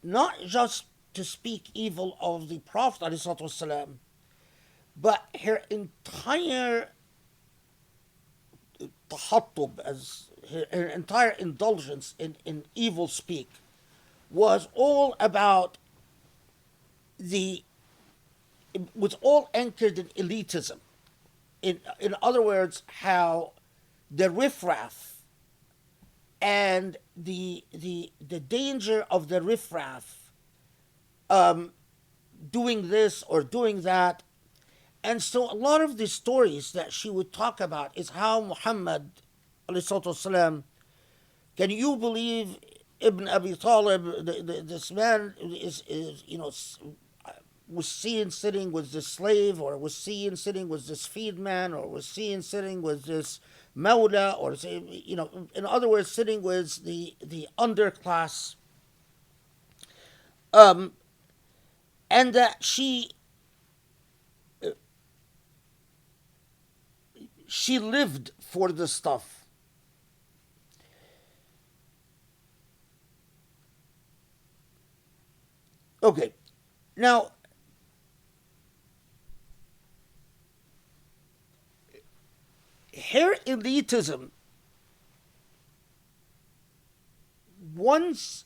not just to speak evil of the Prophet ﷺ, but her entire tahattub, as her entire indulgence in evil speak, was all about the it was all anchored in elitism. In other words, how the riffraff and the danger of the riffraff doing this or doing that. And so a lot of the stories that she would talk about is how Muhammad والسلام, can you believe Ibn Abi Talib, this man is was seen sitting with this slave, or was seen sitting with this freedman, or was seen sitting with this mawla, or in other words, sitting with the underclass, and that she lived for the stuff. Okay, now her elitism, once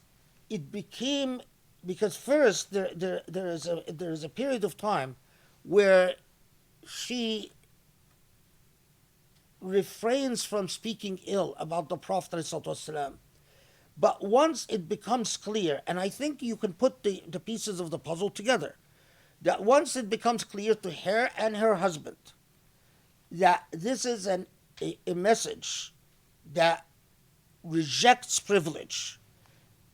it became, because first there is a period of time where she refrains from speaking ill about the Prophet ﷺ. But once it becomes clear, and I think you can put the pieces of the puzzle together, that once it becomes clear to her and her husband that this is a message that rejects privilege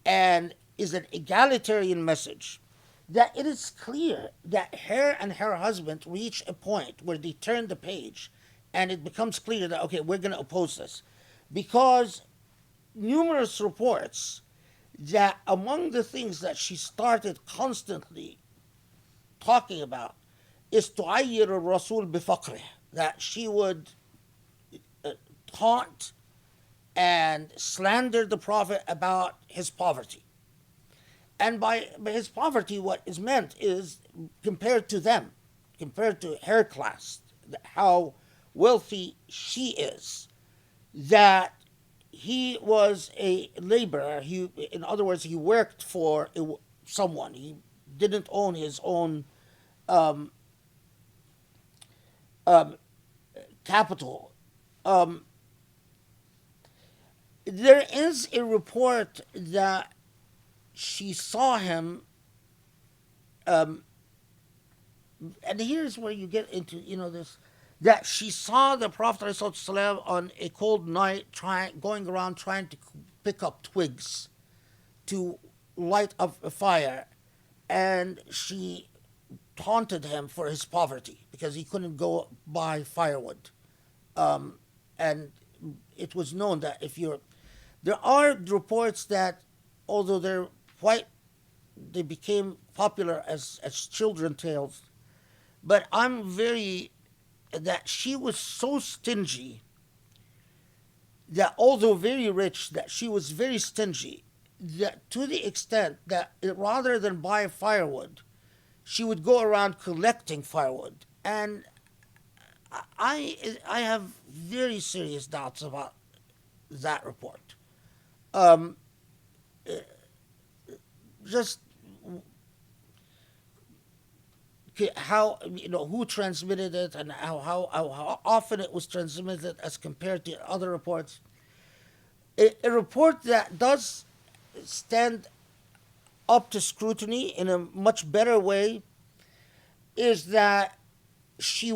and is an egalitarian message, that it is clear that her and her husband reach a point where they turn the page and it becomes clear that, okay, we're going to oppose this. Because numerous reports that among the things that she started constantly talking about is tu'ayyir al-Rasul bifaqrih, that she would taunt and slander the Prophet about his poverty. And by his poverty, what is meant is compared to them, compared to her class, how wealthy she is, that he was a laborer. In other words, he worked for someone. He didn't own his own capital. There is a report that she saw him, and here's where you get into this, that she saw the Prophet ﷺ on a cold night going around trying to pick up twigs to light up a fire, and she taunted him for his poverty because he couldn't go buy firewood. And it was known that there are reports that, although they became popular as children tales, but that she was so stingy that, although very rich, that she was very stingy, that to the extent that rather than buy firewood, she would go around collecting firewood. And I have very serious doubts about that report. Just how, who transmitted it, and how often it was transmitted as compared to other reports. A report that does stand up to scrutiny in a much better way is that she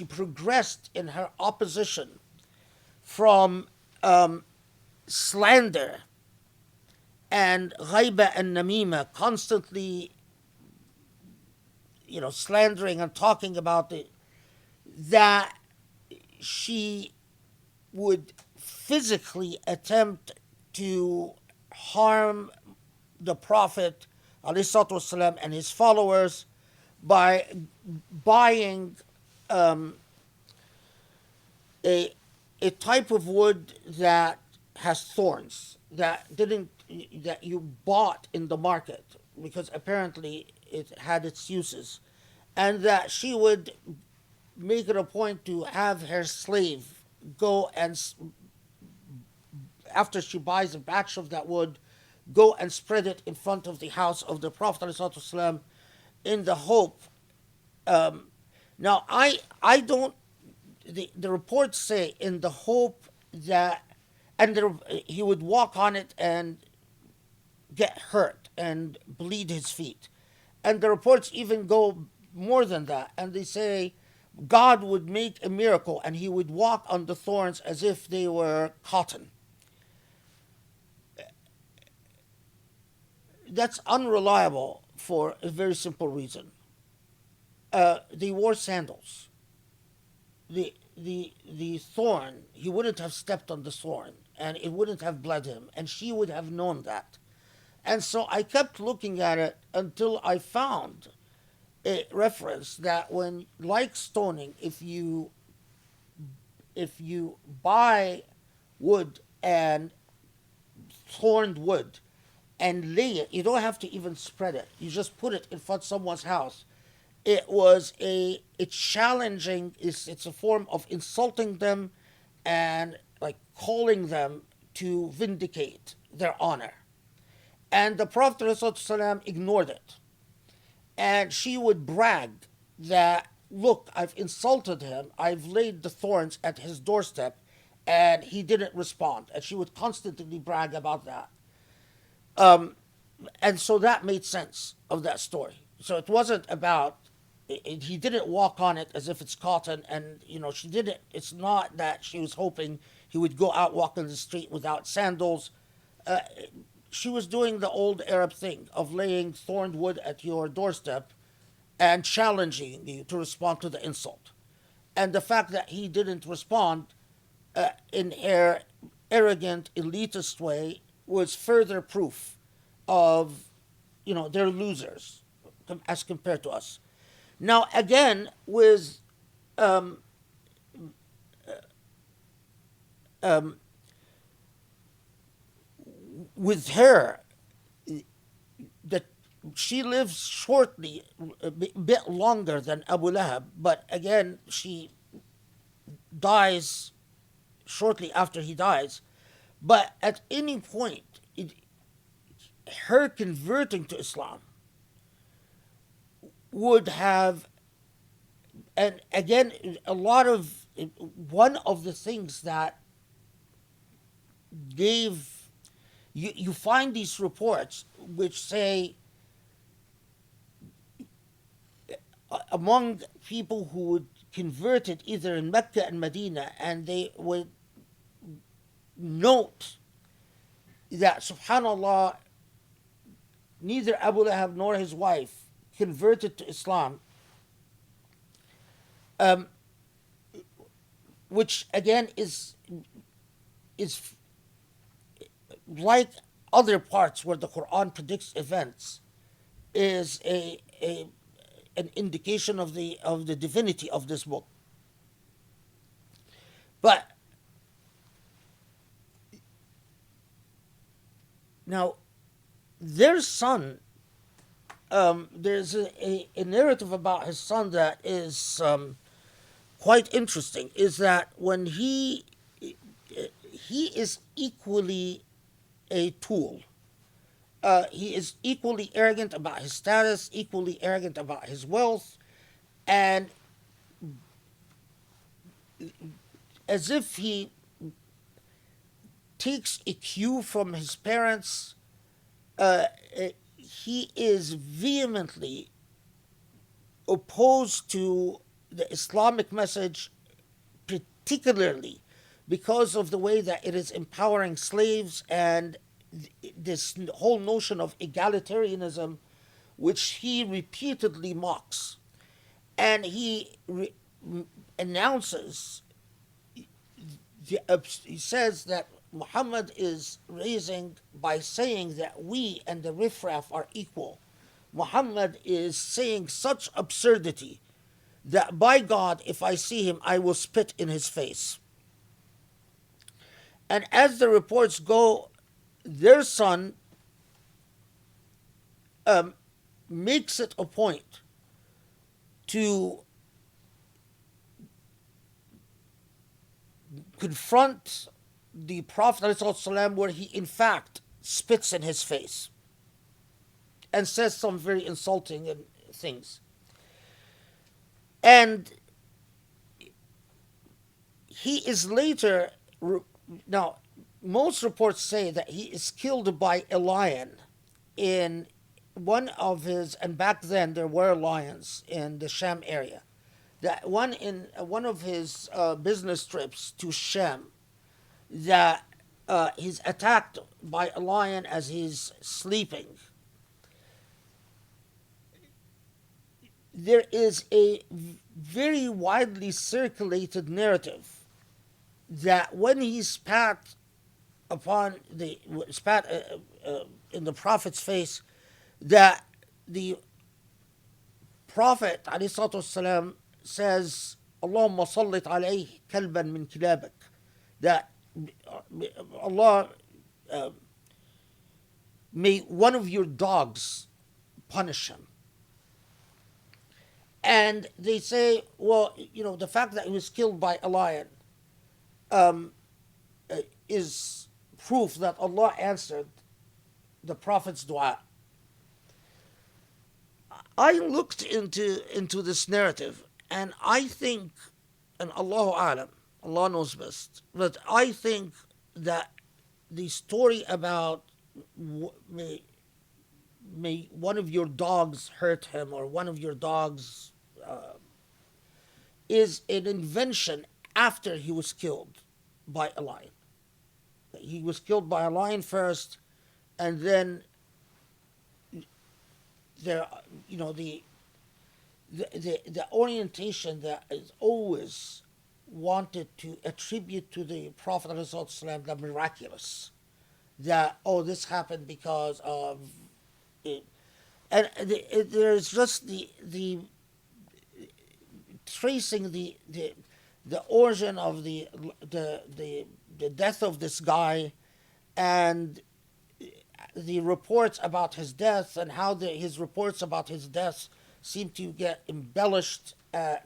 progressed in her opposition from slander and ghaiba and namima, constantly slandering and talking about it, that she would physically attempt to harm the Prophet ﷺ and his followers by buying a type of wood that has thorns, that you bought in the market because apparently it had its uses, and that she would make it a point to have her slave go and, after she buys a batch of that wood, go and spread it in front of the house of the Prophet ﷺ in the hope. Now, I don't. The reports say in the hope that, and he would walk on it and get hurt and bleed his feet. And the reports even go more than that. And they say God would make a miracle and he would walk on the thorns as if they were cotton. That's unreliable for a very simple reason. They wore sandals. The thorn, he wouldn't have stepped on the thorn and it wouldn't have bled him. And she would have known that. And so I kept looking at it until I found a reference that when, like stoning, if you buy wood and thorned wood and lay it, you don't have to even spread it. You just put it in front of someone's house. It's challenging. It's a form of insulting them and like calling them to vindicate their honor. And the Prophet ﷺ ignored it. And she would brag that, look, I've insulted him, I've laid the thorns at his doorstep, and he didn't respond. And she would constantly brag about that. And so that made sense of that story. So it wasn't about, he didn't walk on it as if it's cotton, and she didn't, it's not that she was hoping he would go out walking the street without sandals. She was doing the old Arab thing of laying thorned wood at your doorstep and challenging you to respond to the insult. And the fact that he didn't respond in an arrogant, elitist way was further proof of, they're losers as compared to us. Now, again, with her, that she lives shortly, a bit longer than Abu Lahab, but again, she dies shortly after he dies. But at any point, her converting to Islam would have, and again, one of the things that gave, you find these reports which say among people who would converted either in Mecca and Medina, and they would note that, subhanAllah, neither Abu Lahab nor his wife converted to Islam, which again is like other parts where the Quran predicts events, is an indication of the divinity of this book. But now, their son, there's a narrative about his son that is quite interesting. Is that when he is equally a tool. He is equally arrogant about his status, equally arrogant about his wealth, and as if he takes a cue from his parents, he is vehemently opposed to the Islamic message, particularly because of the way that it is empowering slaves and this whole notion of egalitarianism, which he repeatedly mocks. And he announces, he says that Muhammad is raising by saying that we and the riffraff are equal. Muhammad is saying such absurdity that, by God, if I see him, I will spit in his face. And as the reports go, their son makes it a point to confront the Prophet ﷺ, where he in fact spits in his face and says some very insulting things. And he is later, now, most reports say that he is killed by a lion in one of his, and back then there were lions in the Sham area. That one in one of his business trips to Sham, that he's attacked by a lion as he's sleeping. There is a very widely circulated narrative that when he spat in the Prophet's face, that the Prophet ﷺ says, Allahumma sallit alayhi kalban min kilabak, that Allah, may one of your dogs punish him. And they say, well, the fact that he was killed by a lion is proof that Allah answered the Prophet's dua. I looked into this narrative, and I think, and Allahu A'lam, Allah knows best, but I think that the story about may one of your dogs hurt him, or one of your dogs is an invention after he was killed by a lion. He was killed by a lion first, and then there, the orientation that is always wanted to attribute to the Prophet ﷺ the miraculous, that this happened because of it. And there's just the tracing the origin of the death of this guy, and the reports about his death, and how his reports about his death seem to get embellished as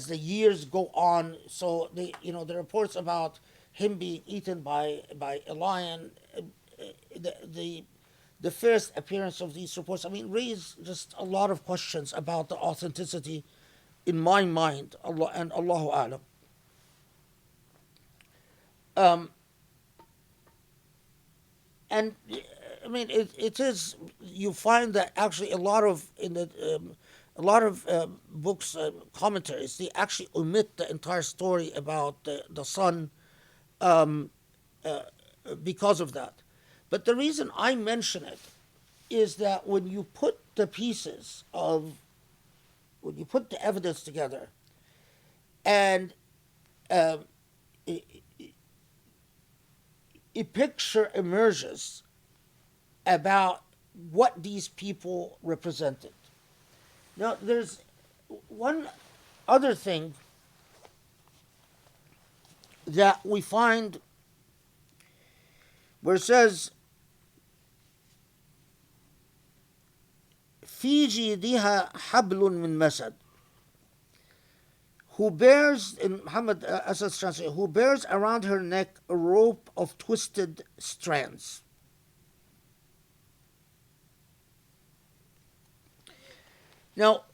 the years go on. So the reports about him being eaten by a lion, the first appearance of these reports, raise just a lot of questions about the authenticity in my mind. Allah and Allahu A'lam. And it is, you find that actually a lot of books, commentaries, they actually omit the entire story about the son because of that. But the reason I mention it is that when you put the evidence together, and a picture emerges about what these people represented. Now, there's one other thing that we find where it says, في جيدها حبل من مسد, who bears, in Muhammad Asad's translation, who bears around her neck a rope of twisted strands. Now,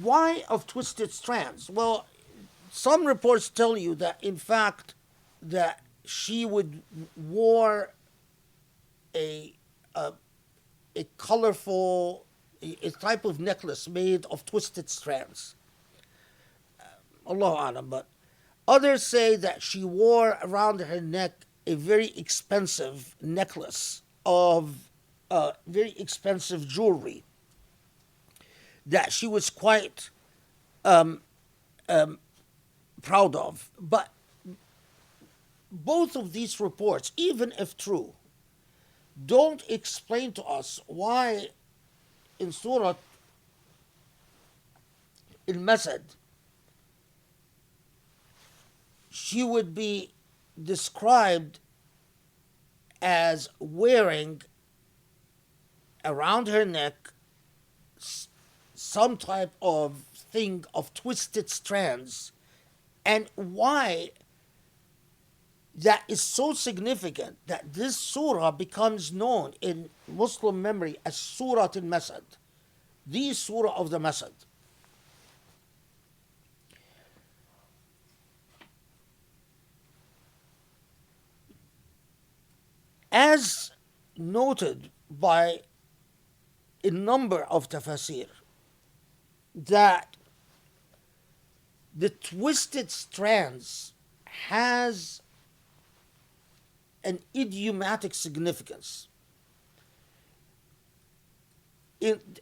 why of twisted strands? Well, some reports tell you that, in fact, that she wore a colorful, a type of necklace made of twisted strands. Allahu A'lam. But others say that she wore around her neck a very expensive necklace of very expensive jewelry that she was quite proud of. But both of these reports, even if true, don't explain to us why in Surah Al Masad she would be described as wearing around her neck some type of thing of twisted strands, and why that is so significant that this surah becomes known in Muslim memory as Surah Al Masad, the surah of the Masad. As noted by a number of tafsir, that the twisted strands has an idiomatic significance.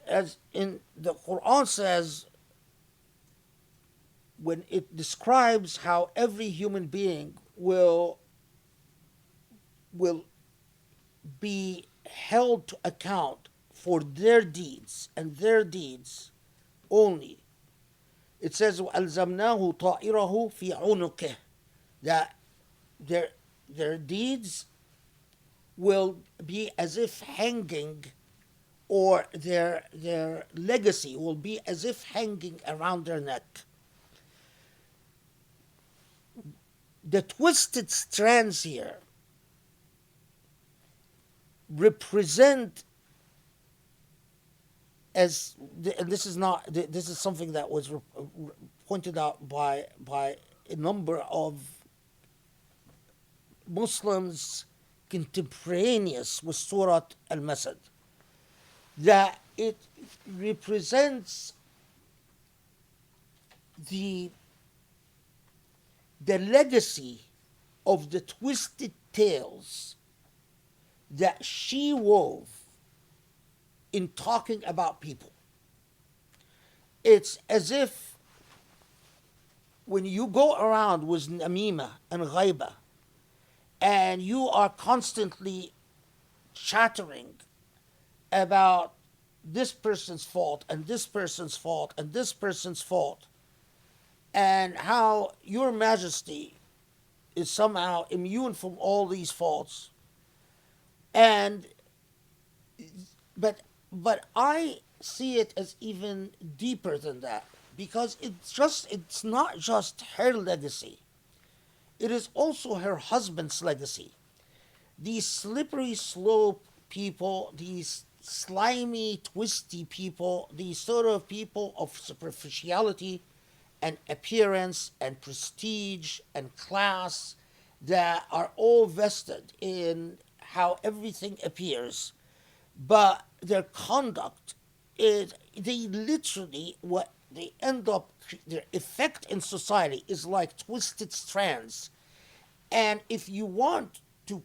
As in the Quran says, when it describes how every human being will be held to account for their deeds and their deeds only. It says, وَأَلْزَمْنَاهُ طَائِرَهُ فِي عُنُقِهِ, that their deeds will be as if hanging, or their legacy will be as if hanging around their neck. The twisted strands here represent, as and this is something that was pointed out by a number of Muslims contemporaneous with Surah Al Masad, that it represents the legacy of the twisted tales that she wove in talking about people. It's as if when you go around with namima and ghaiba, and you are constantly chattering about this person's fault and this person's fault and this person's fault, and how your majesty is somehow immune from all these faults. And but I see it as even deeper than that, because it's not just her legacy, it is also her husband's legacy. These slippery slope people, these slimy, twisty people, these sort of people of superficiality and appearance and prestige and class, that are all vested in how everything appears, but their conduct is, they literally, what they end up, their effect in society is like twisted strands. And if you want to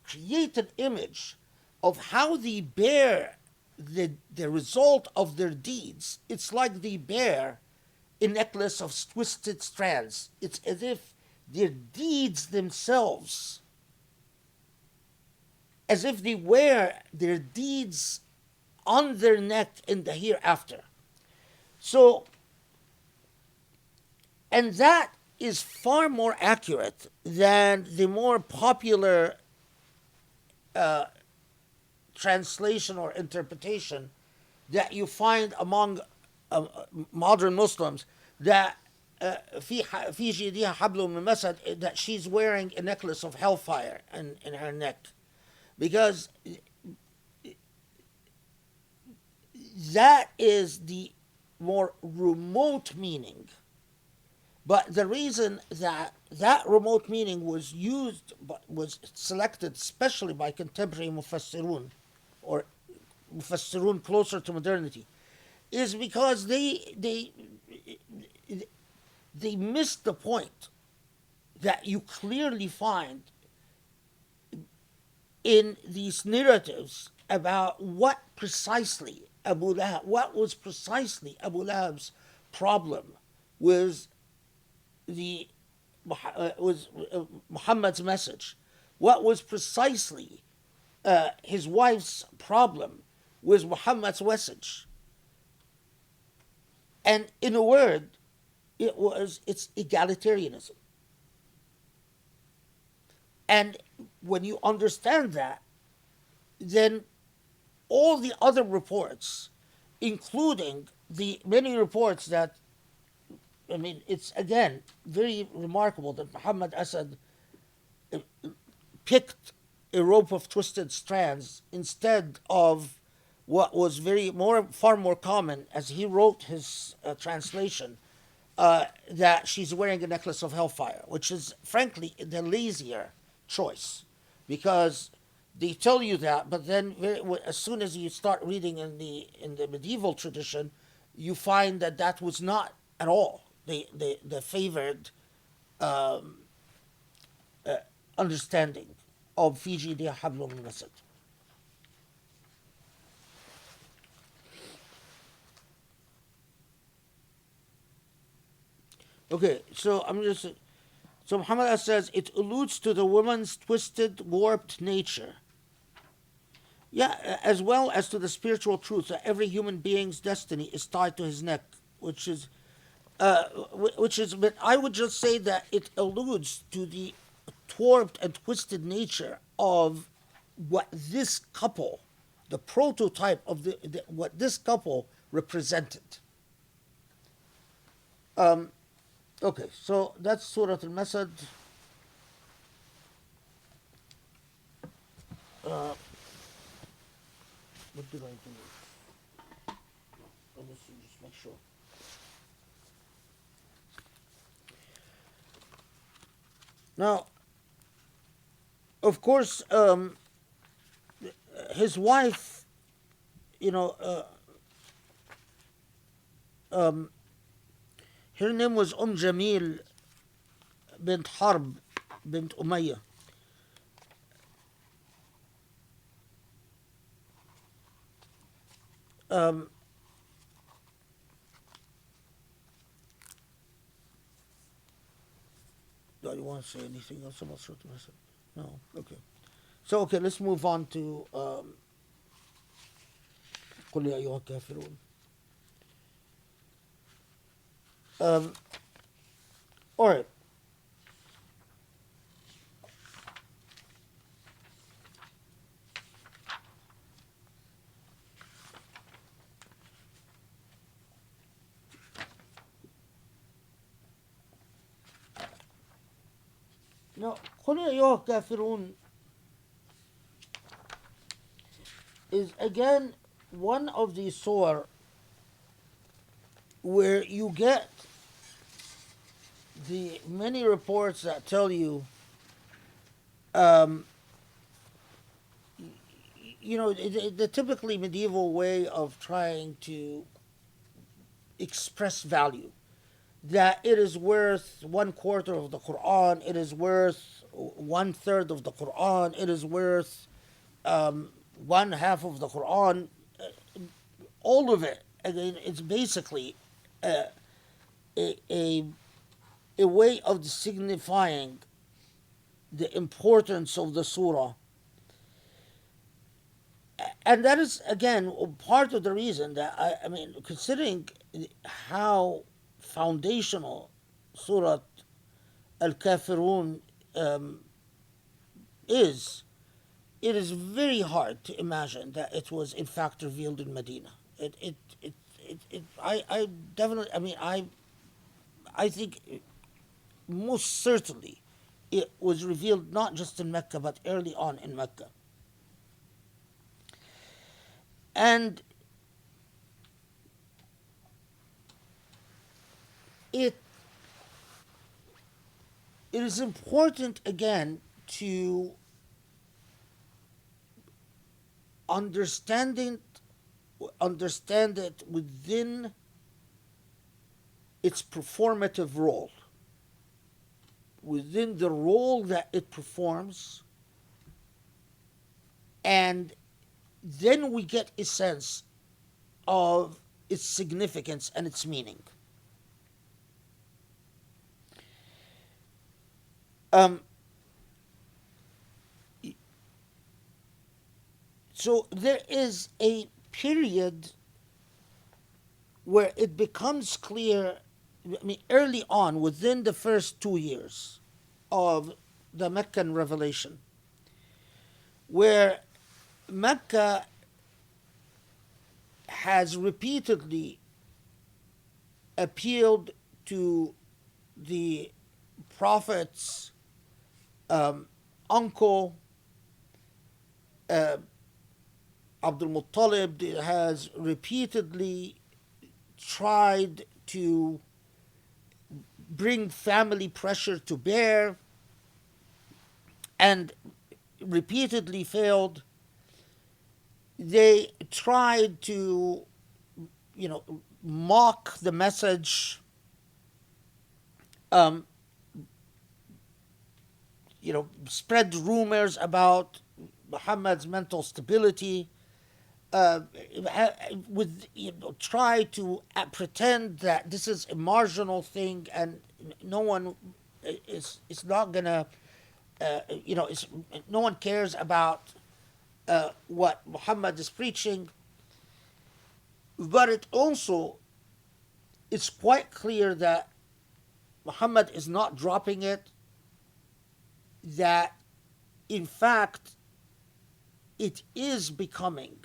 create an image of how they bear the result of their deeds, it's like they bear a necklace of twisted strands. It's as if their deeds themselves, as if they wear their deeds on their neck in the hereafter. So, and that is far more accurate than the more popular translation or interpretation that you find among modern Muslims, that في جيدها حبل من مسد, that she's wearing a necklace of hellfire in her neck, because that is the more remote meaning. But the reason that remote meaning was used, was selected especially by contemporary mufassirun, or mufassirun closer to modernity, is because they missed the point that you clearly find in these narratives about what was precisely Abu Lahab's problem with Muhammad's message. What was precisely his wife's problem with Muhammad's message. And in a word, it's egalitarianism. And when you understand that, then all the other reports, including the many reports that, I mean, it's again very remarkable that Muhammad Asad picked a rope of twisted strands instead of what was far more common as he wrote his translation, that she's wearing a necklace of hellfire, which is frankly the lazier choice, because they tell you that, but then as soon as you start reading in the medieval tradition, you find that that was not at all the favored understanding of Fiji de Hablum Masad. Okay, so Muhammad says it alludes to the woman's twisted, warped nature. Yeah, as well as to the spiritual truth that every human being's destiny is tied to his neck, which is, but I would just say that it alludes to the warped and twisted nature of what this couple, the prototype of what this couple represented. Okay, so that's Surah Al Masad. What did I do? Let me see, just make sure. Now, of course, his wife, her name was Jamil bint Harb bint Umayyah. Do you want to say anything else about Surah Al Masad? No? Okay. So, okay, let's move on to قُلْ يَا أَيُّهَا الْكَافِرُونَ. All right. Now, قُلْ يَا أَيُّهَا الْكَافِرُونَ is again one of these surah where you get the many reports that tell you, the typically medieval way of trying to express value, that it is worth 1/4 of the Quran, it is worth 1/3 of the Quran, it is worth 1/2 of the Quran, all of it. Again, it's basically a way of signifying the importance of the surah. And that is, again, part of the reason that, considering how foundational Surah Al Kafirun is, it is very hard to imagine that it was in fact revealed in Medina. I definitely, I think most certainly it was revealed not just in Mecca, but early on in Mecca. And it is important, again, to understand it within its performative role, within the role that it performs, and then we get a sense of its significance and its meaning. So there is a period where it becomes clear, early on, within the first 2 years of the Meccan revelation, where Mecca has repeatedly appealed to the Prophet's uncle, uh, Abdul Muttalib, has repeatedly tried to bring family pressure to bear and repeatedly failed. They tried to, mock the message, um, spread rumors about Muhammad's mental stability, uh, with try to pretend that this is a marginal thing and no one is not gonna, it's, no one cares about what Muhammad is preaching. But it also, it's quite clear that Muhammad is not dropping it, that in fact it is becoming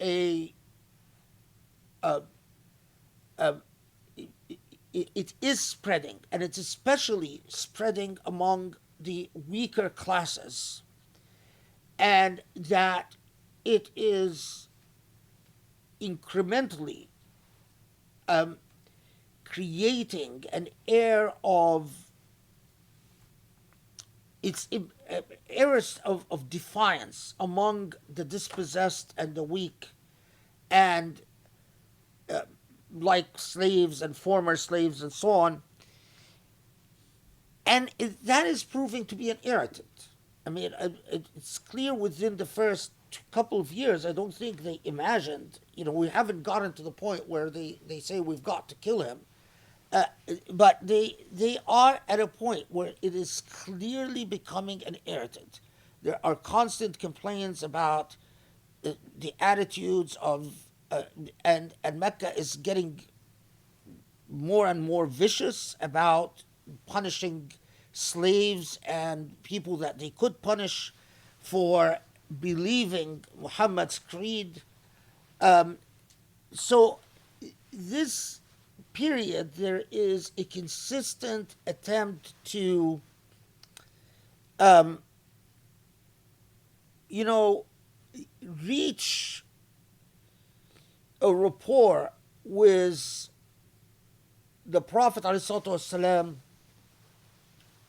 a, a, a it is spreading, and it's especially spreading among the weaker classes, and that it is incrementally creating an air of its airs of defiance among the dispossessed and the weak, and like slaves and former slaves and so on. And that is proving to be an irritant. I mean, it's clear within the first couple of years, I don't think they imagined, we haven't gotten to the point where they say we've got to kill him. But they are at a point where it is clearly becoming an irritant. There are constant complaints about the attitudes of, and Mecca is getting more and more vicious about punishing slaves and people that they could punish for believing Muhammad's creed. So this period, there is a consistent attempt to, reach a rapport with the Prophet ﷺ,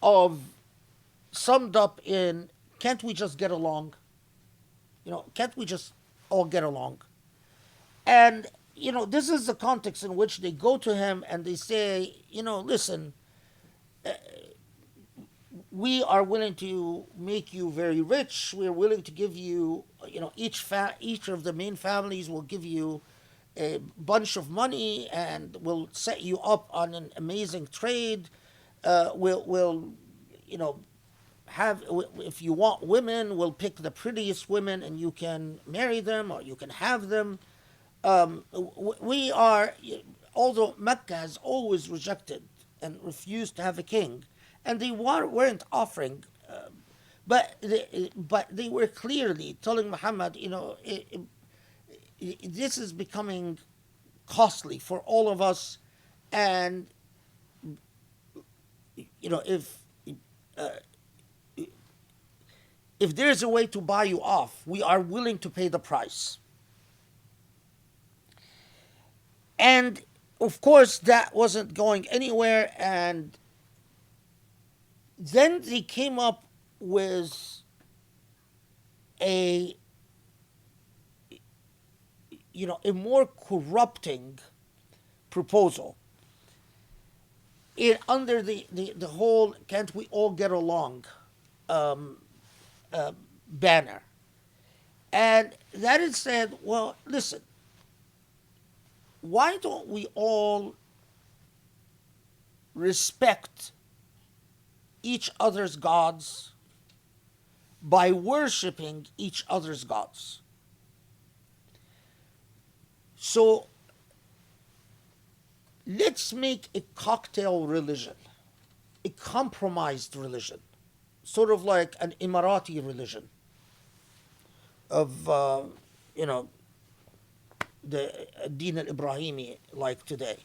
of summed up in, can't we just get along? Can't we just all get along? And this is the context in which they go to him and they say, listen, we are willing to make you very rich. We're willing to give you, each of the main families will give you a bunch of money and we'll set you up on an amazing trade. We'll have, if you want women, we'll pick the prettiest women and you can marry them or you can have them. We are, although Mecca has always rejected and refused to have a king, and they weren't offering, but they were clearly telling Muhammad, this is becoming costly for all of us, and uh, if there's a way to buy you off, we are willing to pay the price. And of course, that wasn't going anywhere. And then they came up with a more corrupting proposal under the whole "can't we all get along" banner. And that is said, well, listen, why don't we all respect each other's gods by worshiping each other's gods? So let's make a cocktail religion, a compromised religion, sort of like an Emirati religion of, the Din al-Ibrahimi, like today.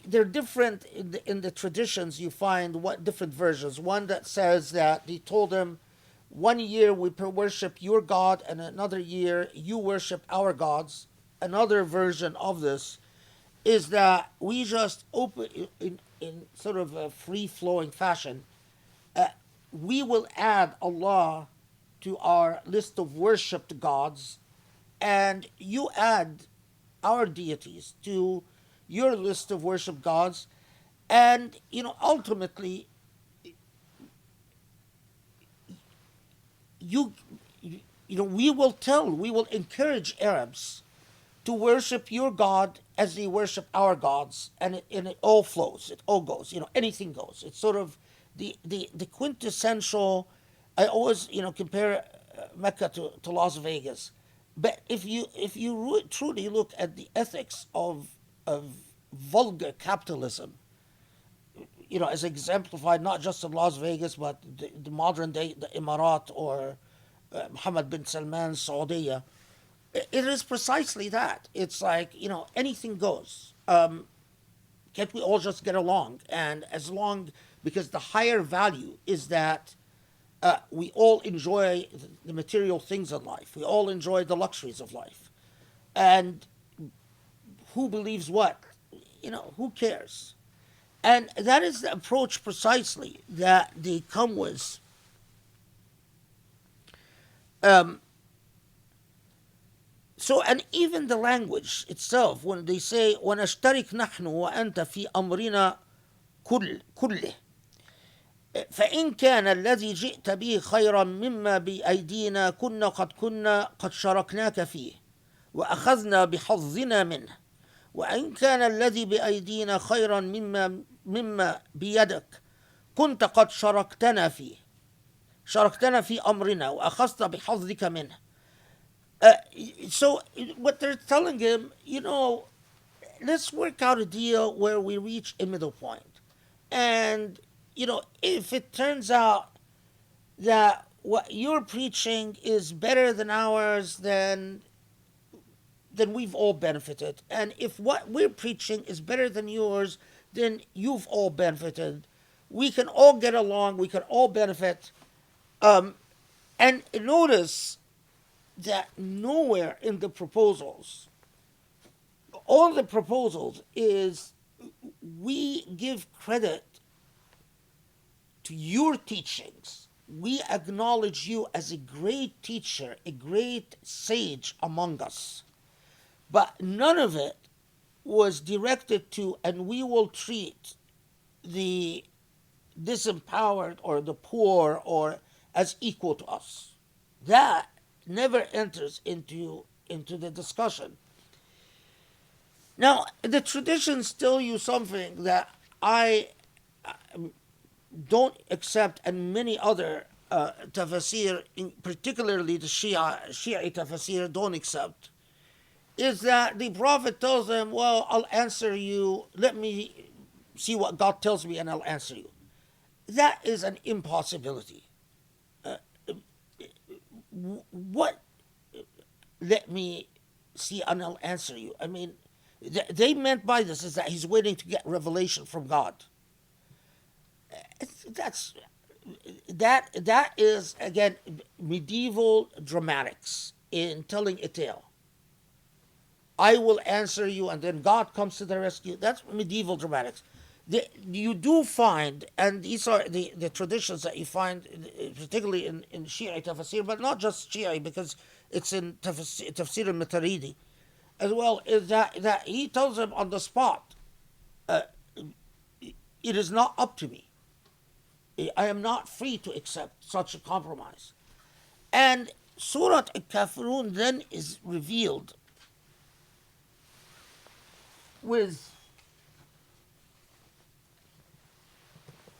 they're different in the traditions. You find what different versions. One that says that he told him, 1 year we worship your God, and another year you worship our gods. Another version of this is that we just open in sort of a free flowing fashion. We will add Allah to our list of worshipped gods, and you add our deities to your list of worship gods, and ultimately you we will encourage Arabs to worship your God as they worship our gods, and it all flows, it all goes, anything goes. It's sort of the quintessential. I always compare Mecca to Las Vegas, but if you truly look at the ethics of vulgar capitalism, as exemplified not just in Las Vegas, but the modern day, the Emirat, or Mohammed bin Salman's Saudi, it is precisely that. It's like, anything goes. Can't we all just get along? And as long, because the higher value is that we all enjoy the material things in life. We all enjoy the luxuries of life. And who believes what? Who cares? And that is the approach precisely that they come with. So, and even the language itself, when they say, وَنَشْتَرِكْ نَحْنُ وَأَنْتَ فِي أَمْرِنَا كُلِّهِ فإن كان الذي جئت به خيرا مما بأيدينا كنا قد شاركناك فيه وأخذنا بحظنا منه وإن كان الذي بأيدينا خيرا مما بيدك كنت قد شاركتنا في أمرنا وأخذت بحظك منه. So what they're telling him, let's work out a deal where we reach a middle point. And if it turns out that what you're preaching is better than ours, then we've all benefited. And if what we're preaching is better than yours, then you've all benefited. We can all get along. We can all benefit. And notice that nowhere in the proposals, all the proposals is we give credit to your teachings. We acknowledge you as a great teacher, a great sage among us. But none of it was directed to, and we will treat the disempowered or the poor or as equal to us. That never enters into the discussion. Now, the traditions tell you something that I don't accept, and many other tafsir, particularly the Shia tafsir, don't accept, is that the Prophet tells them, well, I'll answer you, let me see what God tells me and I'll answer you. That is an impossibility. What? Let me see and I'll answer you. I mean, they meant by this is that he's waiting to get revelation from God. That is, again, medieval dramatics in telling a tale. I will answer you, and then God comes to the rescue. That's medieval dramatics. You do find, and these are the traditions that you find, particularly in Shia tafsir, but not just Shia, because it's in Tafsir al-Mataridi as well, is that he tells them on the spot, it is not up to me. I am not free to accept such a compromise. And Surah Al Kafirun then is revealed with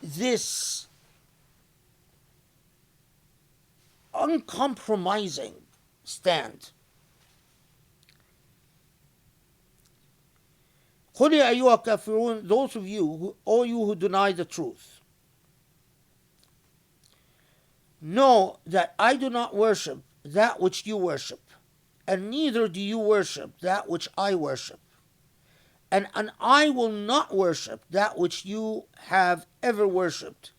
this uncompromising stand. قُلْ يَا أَيُّهَا الْكَافِرُونَ, those of you, all you who deny the truth, know that I do not worship that which you worship, and neither do you worship that which I worship. and I will not worship that which you have ever worshipped,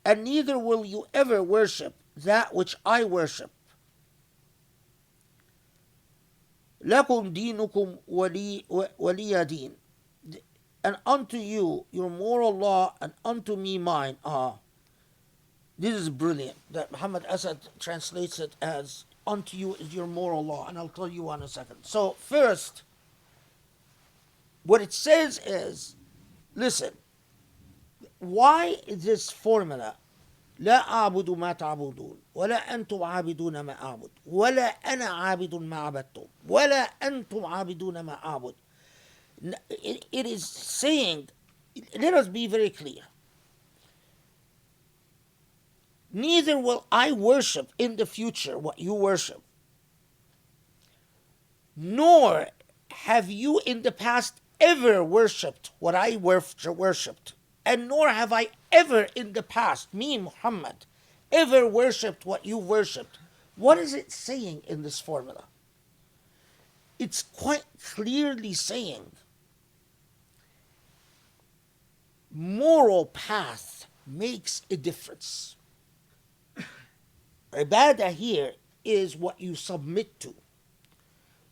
and neither will you ever worship that which I worship. لَكُمْ دِينُكُمْ وَلِيَ دِينٍ. And unto you your moral law, and unto me mine. This is brilliant. That Muhammad Asad translates it as, unto you is your moral law, and I'll tell you in a second. So first, what it says is, listen, why this formula? لا أعبد ما تعبدون ولا أنتم عابدون ما أعبد ولا أنا عابد ما عبدتم ولا أنتم عابدون ما أعبد. It is saying, let us be very clear. Neither will I worship in the future what you worship, nor have you in the past ever worshipped what I worshipped, and nor have I ever in the past, me Muhammad, ever worshipped what you worshipped. What is it saying in this formula? It's quite clearly saying moral path makes a difference. Ibadah here is what you submit to,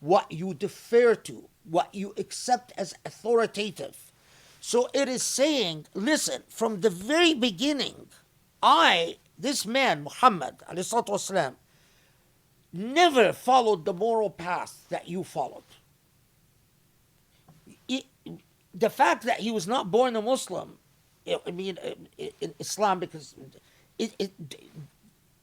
what you defer to, what you accept as authoritative. So it is saying, listen, from the very beginning, this man, Muhammad, ﷺ, never followed the moral path that you followed. The fact that he was not born a Muslim, in Islam, because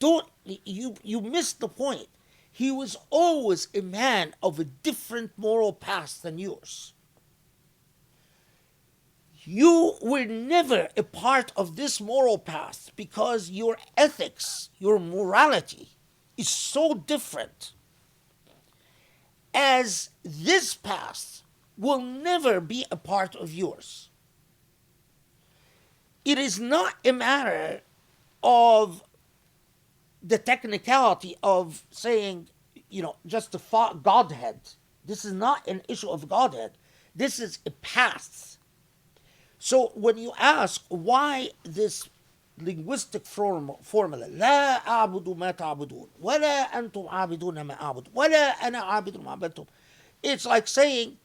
you missed the point. He was always a man of a different moral path than yours. You were never a part of this moral path because your ethics, your morality is so different, as this path will never be a part of yours. It is not a matter of the technicality of saying, just the Godhead. This is not an issue of Godhead. This is a path. So when you ask why this linguistic formula, لا أعبد ما تعبدون ولا أنتم عابدون ما أعبد ولا أنا عابد ما عبدتم, it's like saying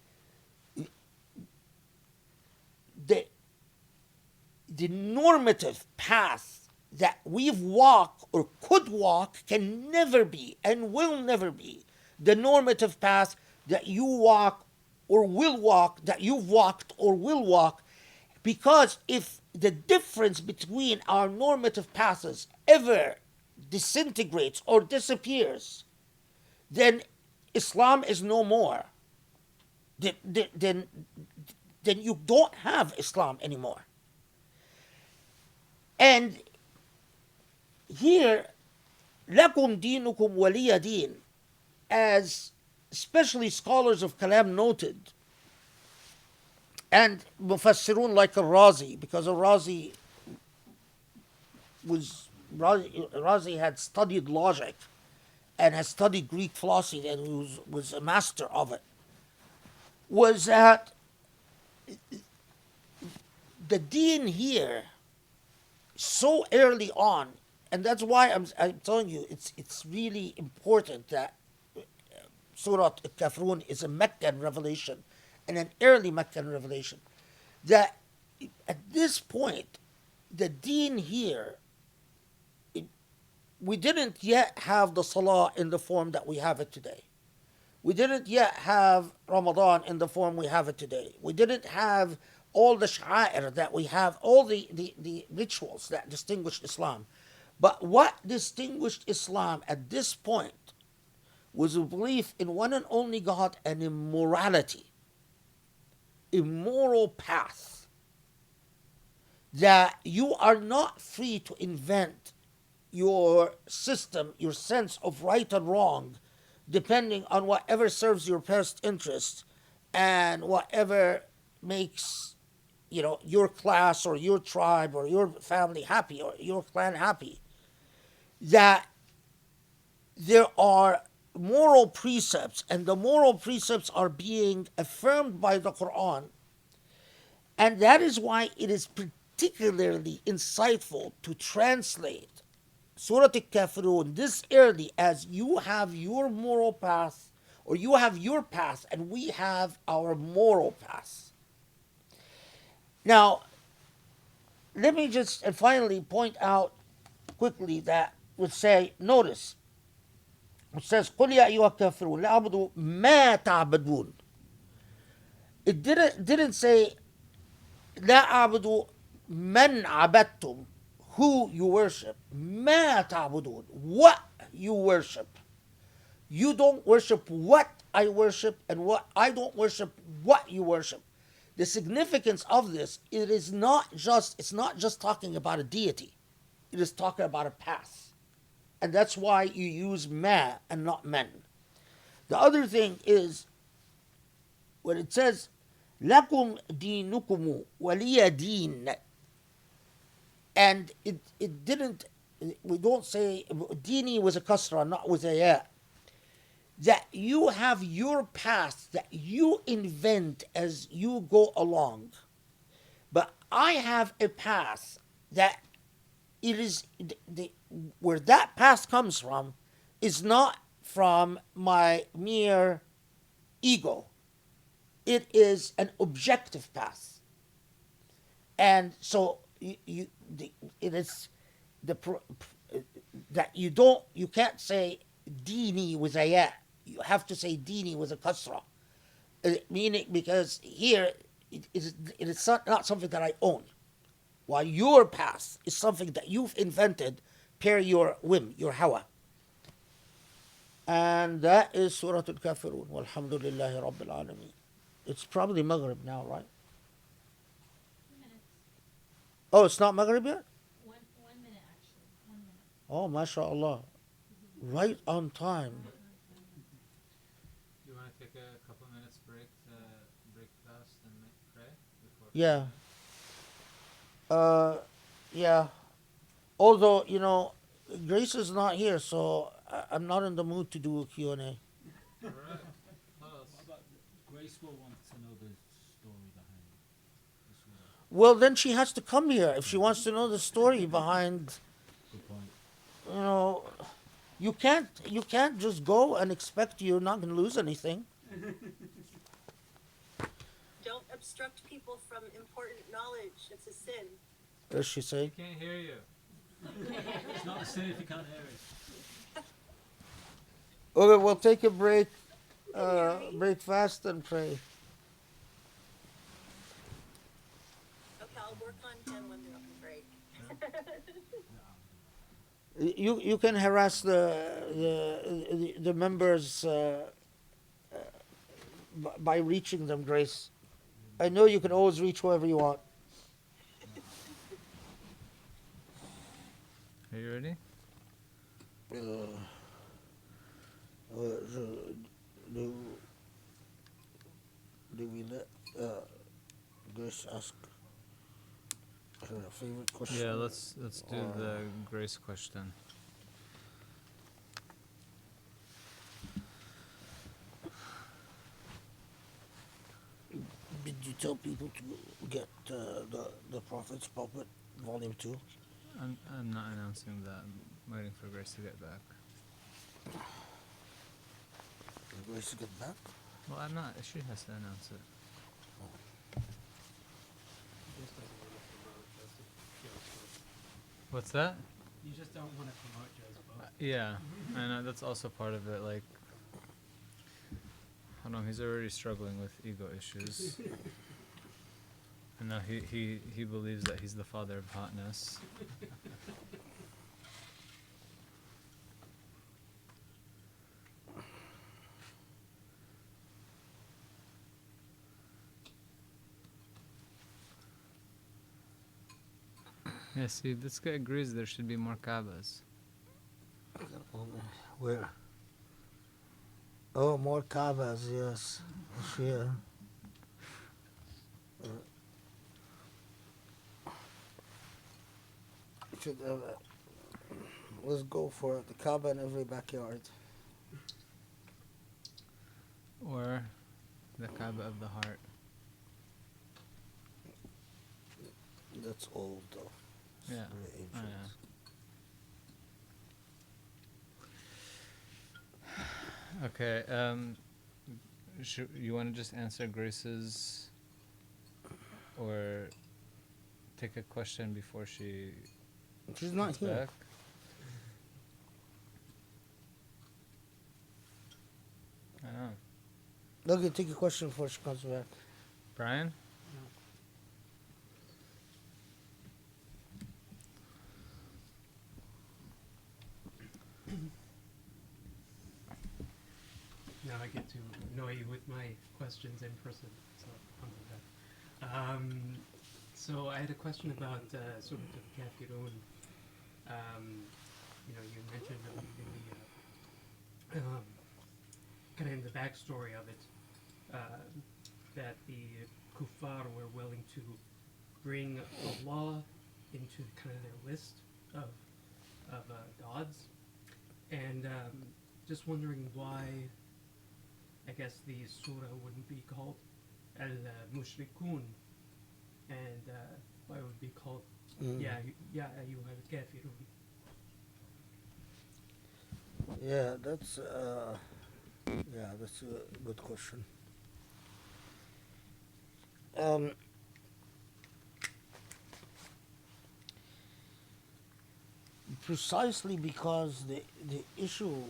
the normative path that we've walked or could walk can never be and will never be the normative path that you walk or will walk, that you've walked or will walk. Because if the difference between our normative paths ever disintegrates or disappears, then Islam is no more. Then you don't have Islam anymore. And here, لَكُمْ دِينُكُمْ وَلِيَ دِينٍ, as especially scholars of Kalam noted, and Mufassirun like Al-Razi, because Al-Razi had studied logic and has studied Greek philosophy and was a master of it, was that the deen here, so early on, and that's why I'm telling you, it's really important that Surah Al Kafirun is a Meccan revelation and an early Meccan revelation, that at this point, the deen here, we didn't yet have the Salah in the form that we have it today. We didn't yet have Ramadan in the form we have it today. We didn't have all the sha'air that we have, all the rituals that distinguished Islam. But what distinguished Islam at this point was a belief in one and only God and in morality, a moral path, that you are not free to invent your system, your sense of right and wrong, depending on whatever serves your best interest and whatever makes your class or your tribe or your family happy or your clan happy. That there are moral precepts, and the moral precepts are being affirmed by the Quran And that is why it is particularly insightful to translate Surah Al Kafirun this early, as you have your moral path, or you have your path, and we have our moral path. Now, let me just and finally point out quickly that would say, notice, it says, قُلْ يَا أَيُّهَا الكَّافِرُونَ لَا أَعْبُدُ مَا تَعْبُدُونَ. It didn't say لا أعبد من عبدتم, who you worship. ما تعبدون, what you worship. You don't worship what I worship, and what I don't worship what you worship. The significance of this, it's not just talking about a deity. It is talking about a path. And that's why you use ma and not men. The other thing is, when it says لَكُمْ دِينُكُمُ وَلِيَ دِينَ, and it didn't, we don't say, dini was a kasra, not with a ya. That you have your path that you invent as you go along. But I have a path that it is, where that path comes from is not from my mere ego. It is an objective path. And so it is that you can't say dini with a ya. You have to say dini with a kasra. Meaning, because here it is not something that I own. While your path is something that you've invented per your whim, your hawa. And that is Surah Al Kafirun. Walhamdulillahi Rabbil Alameen. It's probably Maghrib now, right? 2 minutes. Oh, it's not Maghrib yet? 1 minute, actually. 1 minute. Oh, mashallah. Right on time. You want to take a couple minutes break to break fast and pray before? Yeah. Yeah. Although, Grace is not here, so I'm not in the mood to do a Q&A. All right. Close. What about Grace will want to know the story behind this one. Well, then she has to come here if she wants to know the story behind. Good point. You can't just go and expect you're not going to lose anything. Don't obstruct people from important knowledge. It's a sin. Does she say? I can't hear you. It's not a sin if you can't hear it. Okay, we'll take a break. Break fast and pray. Okay, I'll work on 10 when they're on break. You can harass the members by reaching them, Grace. I know you can always reach whoever you want. Are you ready? Do we let Grace ask her favorite question? Yeah, let's do the grace question. Did you tell people to get the Prophet's Pulpit, Volume 2? I'm not announcing that. I'm waiting for Grace to get back. Grace to get back? Well, I'm not. She has to announce it. What's that? You just don't want to promote Joe's book. Yeah, I know that's also part of it. Like, hold on, he's already struggling with ego issues, and now he believes that he's the father of hotness. Yeah, see, this guy agrees there should be more Kaabas. Where? Oh, more Kaabas, yes. Yeah. Should let's go for it. The Kaaba in every backyard. Or the Kaaba of the heart. That's old though. It's Yeah. very I ancient. know. Okay. You want to just answer Grace's, or take a question before she She's not gets here. back? I know. Okay, take a question before she comes back. Brian? Now I get to annoy you with my questions in person, so I'm good. So I had a question about Surah Al Kafirun. You mentioned in the kind of in the backstory of it that the kuffar were willing to bring Allah into kind of their list of gods, and just wondering why. I guess the surah wouldn't be called Al Mushrikun, and why it would be called Ya Ayyuha Al Kafirun. Yeah, that's a good question. Precisely because the issue,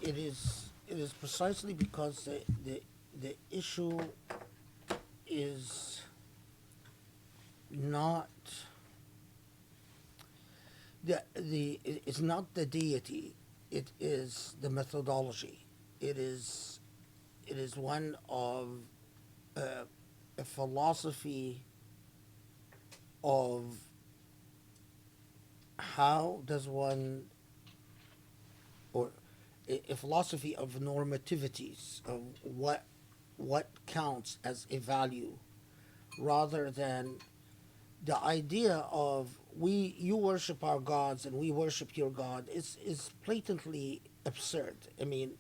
it is precisely because the issue is not it's not the deity, it is the methodology. It is one of a philosophy of how does one, or a philosophy of normativities of what counts as a value, rather than the idea of you worship our gods and we worship your god is blatantly absurd. I mean,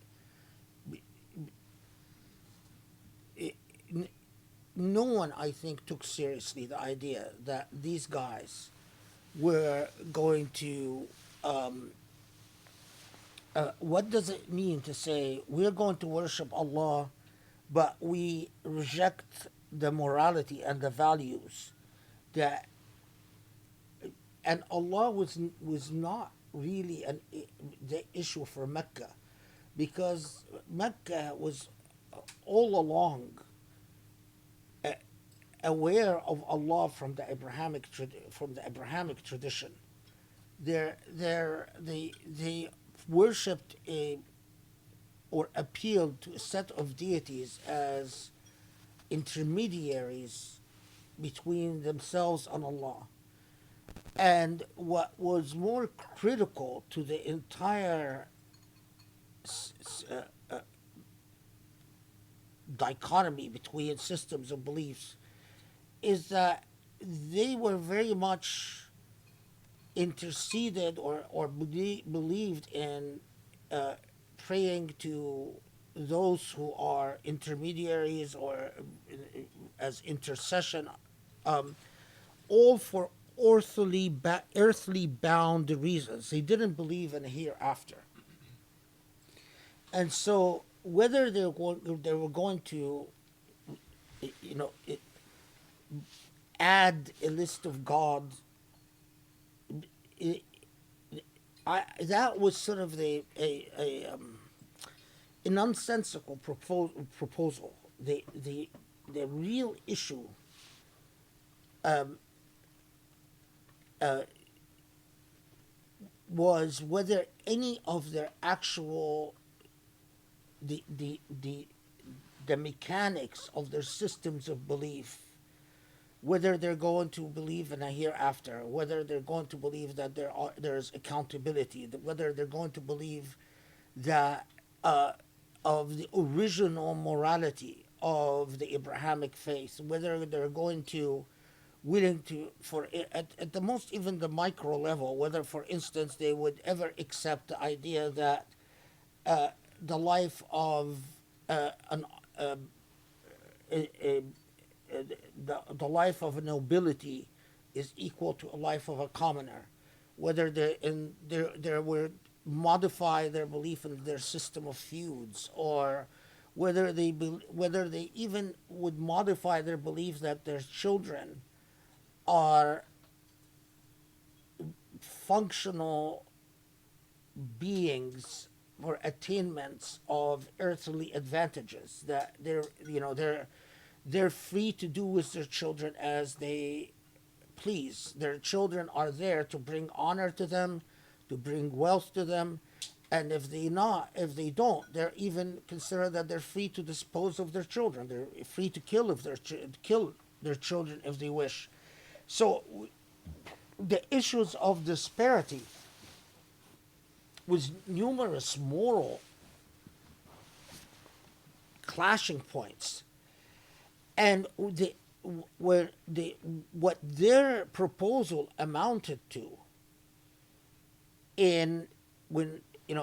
no one, I think, took seriously the idea that these guys were going to. What does it mean to say we're going to worship Allah, but we reject the morality and the values that, and Allah was not really the issue for Mecca, because Mecca was all along aware of Allah from the Abrahamic tradition. They worshipped or appealed to a set of deities as intermediaries between themselves and Allah. And what was more critical to the entire dichotomy between systems of beliefs is that they were very much interceded or believed in praying to those who are intermediaries or as intercession, all for earthly bound reasons. They didn't believe in a hereafter. And so whether they were going to, add a list of gods, that was sort of a nonsensical proposal. The real issue was whether any of their actual the mechanics of their systems of belief, whether they're going to believe in a hereafter, whether they're going to believe that there's accountability, whether they're going to believe that of the original morality of the Abrahamic faith, whether they're going to willing to, for at the most, even the micro level, whether, for instance, they would ever accept the idea that the life of the life of a nobility is equal to a life of a commoner, whether they would modify their belief in their system of feuds, or whether they even would modify their belief that their children are functional beings for attainments of earthly advantages, that they're free to do with their children as they please. Their children are there to bring honor to them, to bring wealth to them, and if they don't, they're even considered that they're free to dispose of their children. They're free to kill kill their children if they wish. So the issues of disparity with numerous moral clashing points, and what their proposal amounted to,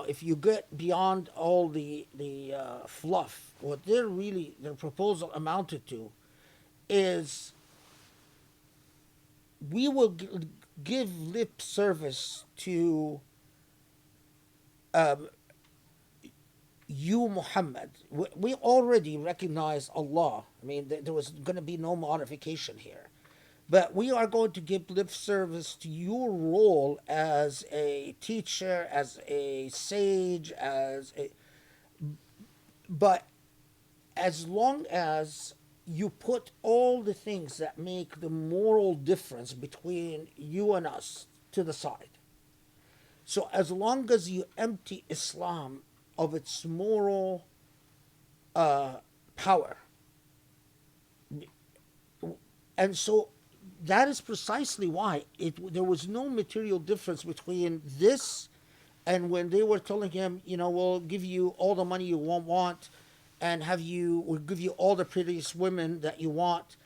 if you get beyond all the fluff, what their proposal amounted to is, we will give lip service to you, Muhammad. We already recognize Allah. I mean, there was going to be no modification here. But we are going to give lip service to your role as a teacher, as a sage, but as long as you put all the things that make the moral difference between you and us to the side. So as long as you empty Islam of its moral power. And so that is precisely why there was no material difference between this and when they were telling him, we'll give you all the money you want, and we'll give you all the prettiest women that you want.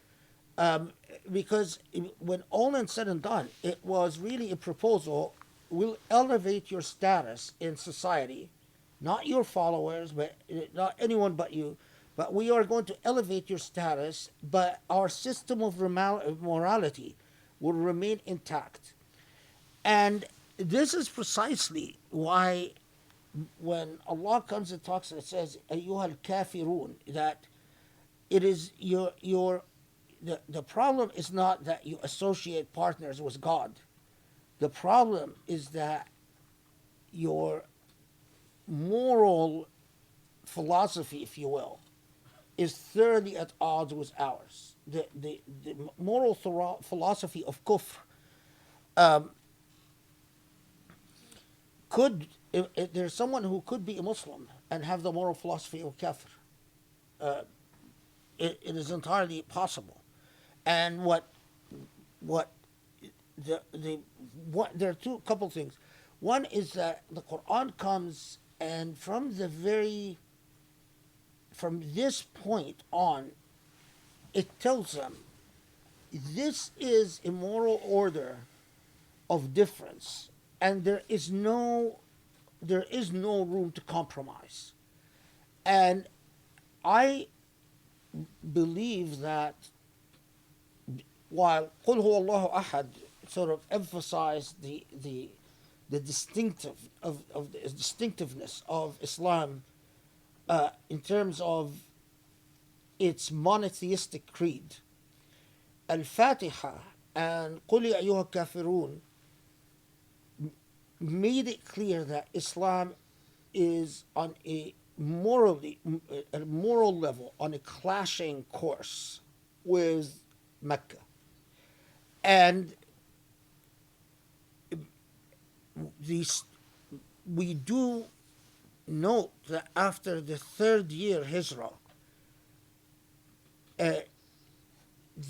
Because when all is said and done, it was really a proposal: we'll elevate your status in society, not your followers, but not anyone but you. But we are going to elevate your status, but our system of morality will remain intact. And this is precisely why when Allah comes and talks and says, Ayyuhal Kafirun, that it is the problem is not that you associate partners with God. The problem is that your moral philosophy, if you will, is thoroughly at odds with ours. The moral philosophy of kufr if there's someone who could be a Muslim and have the moral philosophy of kafir. It is entirely possible. And there are couple things. One is that the Quran comes, and from this point on, it tells them this is a moral order of difference, and there is no room to compromise. And I believe that while Qul huwa Allahu ahad sort of emphasized the distinctiveness of Islam in terms of its monotheistic creed, Al-Fatiha and Qul ya ayyuha kafirun made it clear that Islam is on a moral level on a clashing course with Mecca. And we do note that after the third year Hijrah,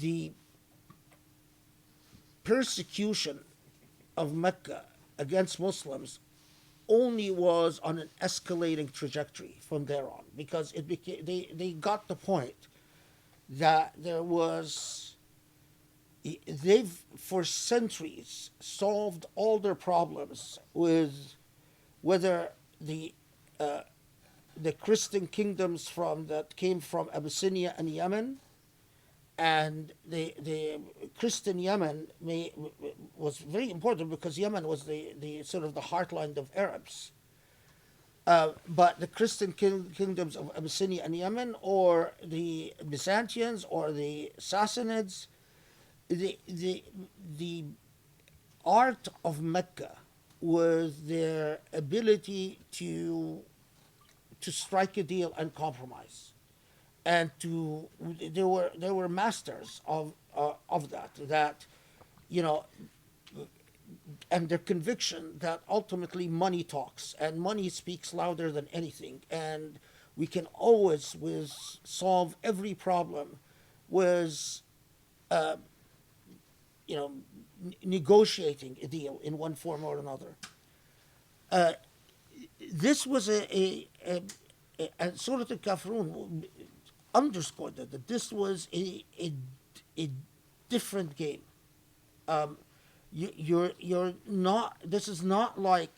the persecution of Mecca against Muslims only was on an escalating trajectory from there on, because they got the point that they've for centuries solved all their problems with whether the Christian kingdoms that came from Abyssinia and Yemen, and the Christian Yemen was very important because Yemen was the sort of the heartland of Arabs. But the Christian kingdoms of Abyssinia and Yemen, or the Byzantines, or the Sassanids, the art of Mecca was their ability to strike a deal and compromise, and they were masters of that, you know, and their conviction that ultimately money talks and money speaks louder than anything, and we can always solve every problem with negotiating a deal in one form or another. This was and Surah Al Kafirun underscored that this was a different game. You're not. This is not like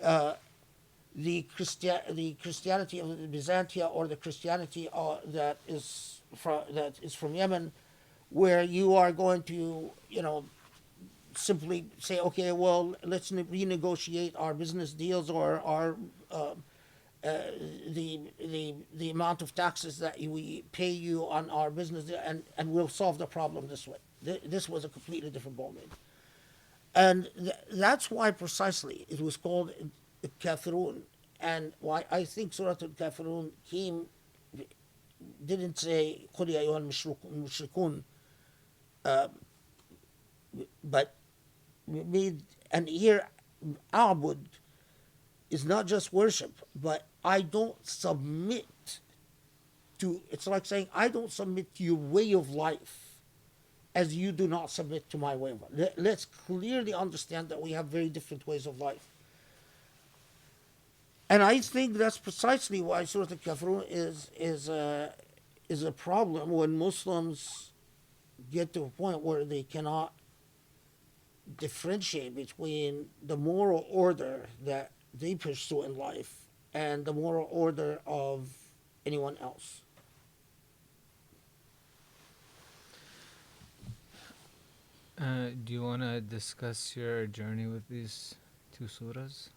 the Christianity of Byzantia, or the Christianity that is from Yemen, where you are going to simply say, okay, well, let's renegotiate our business deals, or our the amount of taxes that we pay you on our business, and we'll solve the problem this way. This was a completely different ballgame. And that's why precisely it was called Kafirun, and why I think Surah Al Kafirun didn't say قُلْ يَا أَيُّهَا الْمُشْرِكُونَ, but made, and here A'bud is not just worship, but I don't submit to, it's like saying, I don't submit to your way of life as you do not submit to my way of life. Let's clearly understand that we have very different ways of life. And I think that's precisely why Surah Al Kafirun is a problem when Muslims get to a point where they cannot differentiate between the moral order that they pursue in life and the moral order of anyone else. Do you want to discuss your journey with these two surahs?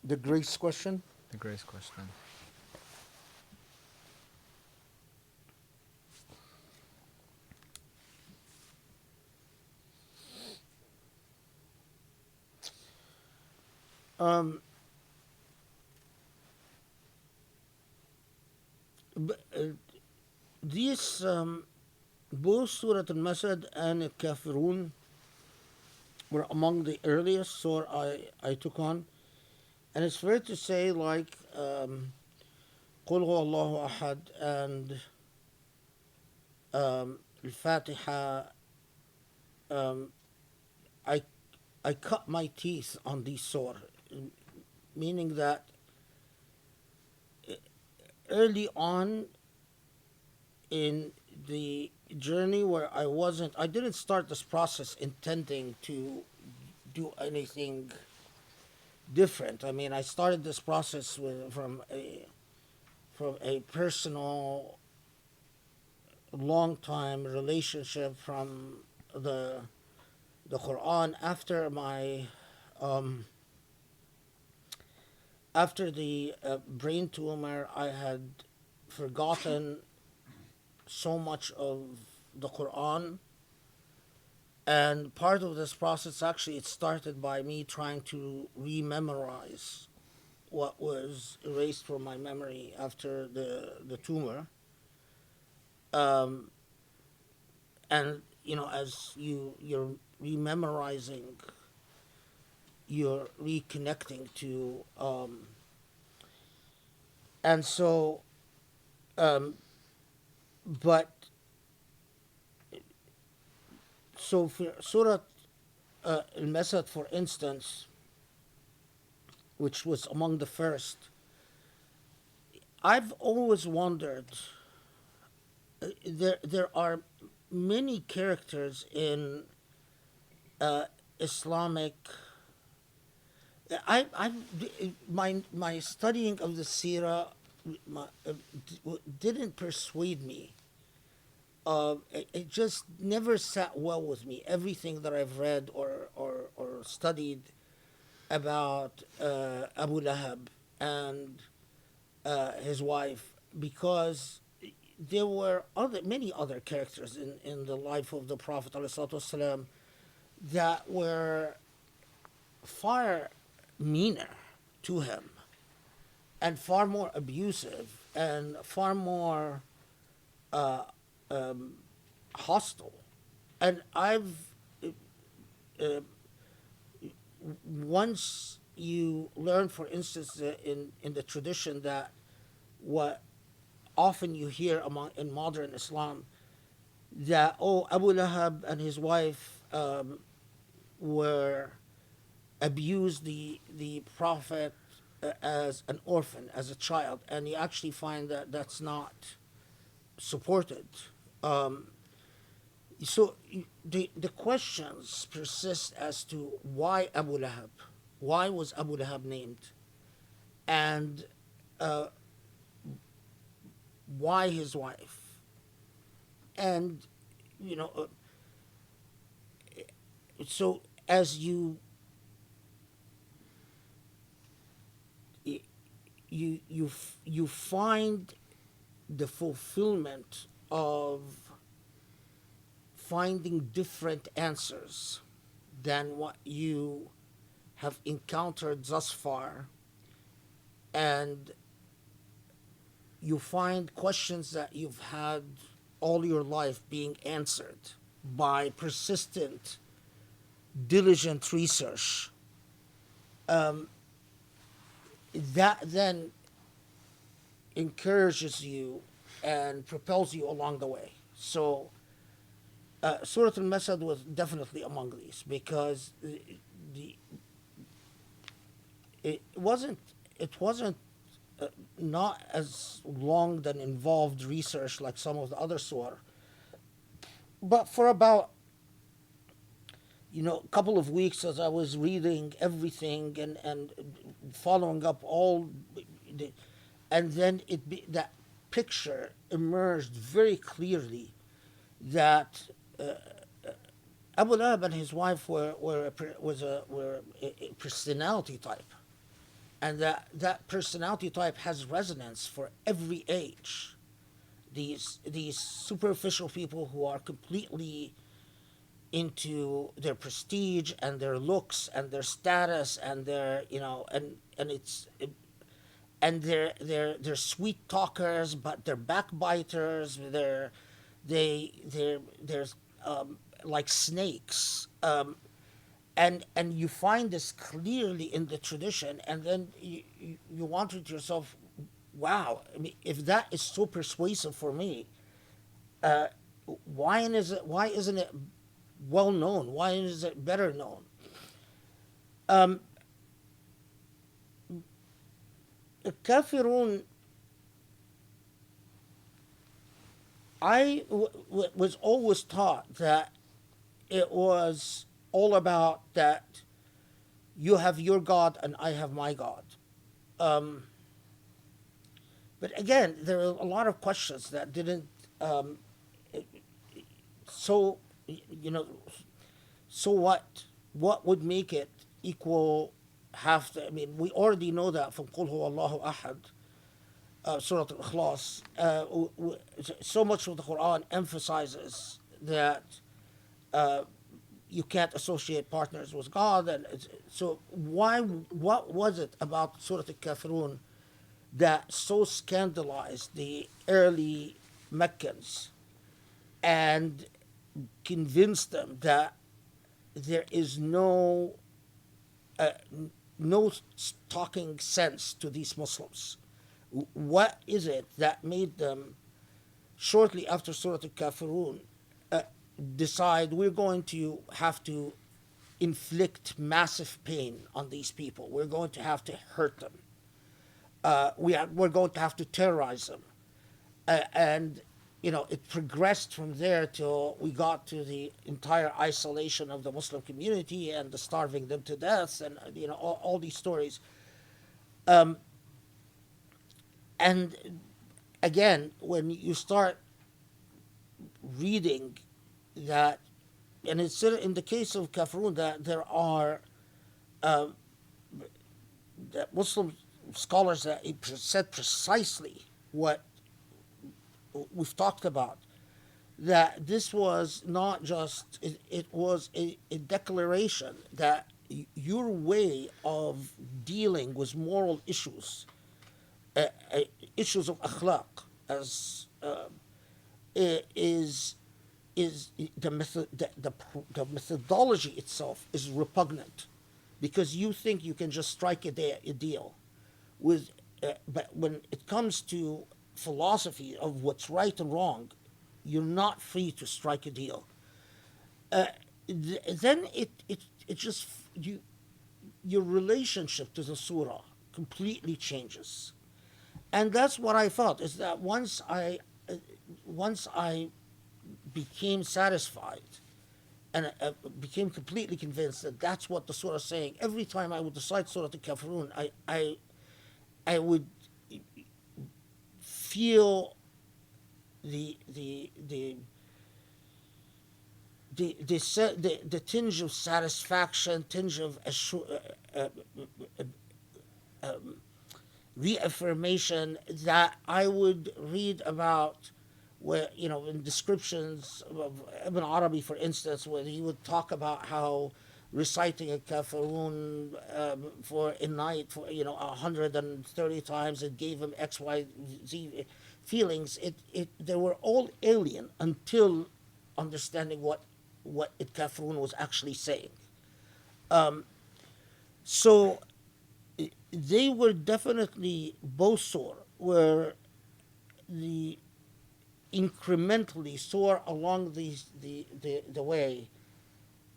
The grace question? The grace question. These both Surah Al Masad and Al Kafirun were among the earliest surah I took on, and it's fair to say, like قُلْ هُوَ اللَّهُ أَحَدٌ and Al-Fatiha, I cut my teeth on these surah, meaning that early on in the journey where I didn't start this process intending to do anything different. I mean, I started this process from a personal, long time relationship from the Quran after my after the brain tumor. I had forgotten so much of the Quran, and part of this process, actually, it started by me trying to rememorize what was erased from my memory after the tumor. And as you're rememorizing, you're reconnecting to, and so, but so for Surah Al Masad, for instance, which was among the first, I've always wondered. There are many characters in Islamic. My studying of the Seerah didn't persuade me it just never sat well with me. Everything that I've read or studied about Abu Lahab and his wife, because there were many other characters in the life of the Prophet ﷺ that were far meaner to him and far more abusive and far more hostile. And once you learn, for instance, in the tradition that what often you hear in modern Islam, that Abu Lahab and his wife were abused the Prophet as an orphan, as a child, and you actually find that that's not supported. So the questions persist as to why Abu Lahab, why was Abu Lahab named, and why his wife, and you know, so as you find the fulfillment of finding different answers than what you have encountered thus far, and you find questions that you've had all your life being answered by persistent, diligent research, that then encourages you and propels you along the way. So Surah Al Masad was definitely among these, because it wasn't not as long than involved research like some of the other surah, but for about a couple of weeks, as I was reading everything and following up and then that picture emerged very clearly that Abu Lahab and his wife were a personality type, and that personality type has resonance for every age. These superficial people who are completely into their prestige and their looks and their status and their they're sweet talkers, but they're backbiters. They're like snakes. And you find this clearly in the tradition, and then you wonder to yourself, wow, I mean, if that is so persuasive for me, why isn't it well known? Why is it better known? Kafirun, was always taught that it was all about that you have your God and I have my God. But again, there are a lot of questions that didn't. So what? What would make it equal? I mean, we already know that from Qul Huwa Allahu Ahad, Surah Al Ikhlas. So much of the Quran emphasizes that you can't associate partners with God, and so what was it about Surah Al Kafirun that so scandalized the early Meccans and convinced them that there is no talking sense to these Muslims? What is it that made them, shortly after Surah Al Kafirun, decide we're going to have to inflict massive pain on these people? We're going to have to hurt them. We're going to have to terrorize them. And it progressed from there till we got to the entire isolation of the Muslim community and the starving them to death, and all these stories. And again, when you start reading that, and it's in the case of Kafirun that there are that Muslim scholars that said precisely what we've talked about, that this was not just, it was a declaration that your way of dealing with moral issues, issues of akhlaq, as is the methodology itself is repugnant, because you think you can just strike a deal with, but when it comes to philosophy of what's right and wrong, you're not free to strike a deal. Then it just your relationship to the surah completely changes, and that's what I felt, is that once I became satisfied and became completely convinced that that's what the surah is saying. Every time I would recite Surah Al Kafirun, I would feel the tinge of satisfaction, tinge of reaffirmation that I would read about, where, in descriptions of Ibn Arabi, for instance, where he would talk about how reciting a kafirun for a night for 130 times, it gave him X, Y, Z feelings. They were all alien until understanding what kafirun was actually saying. So they were definitely, both surah were the incrementally soar along the way,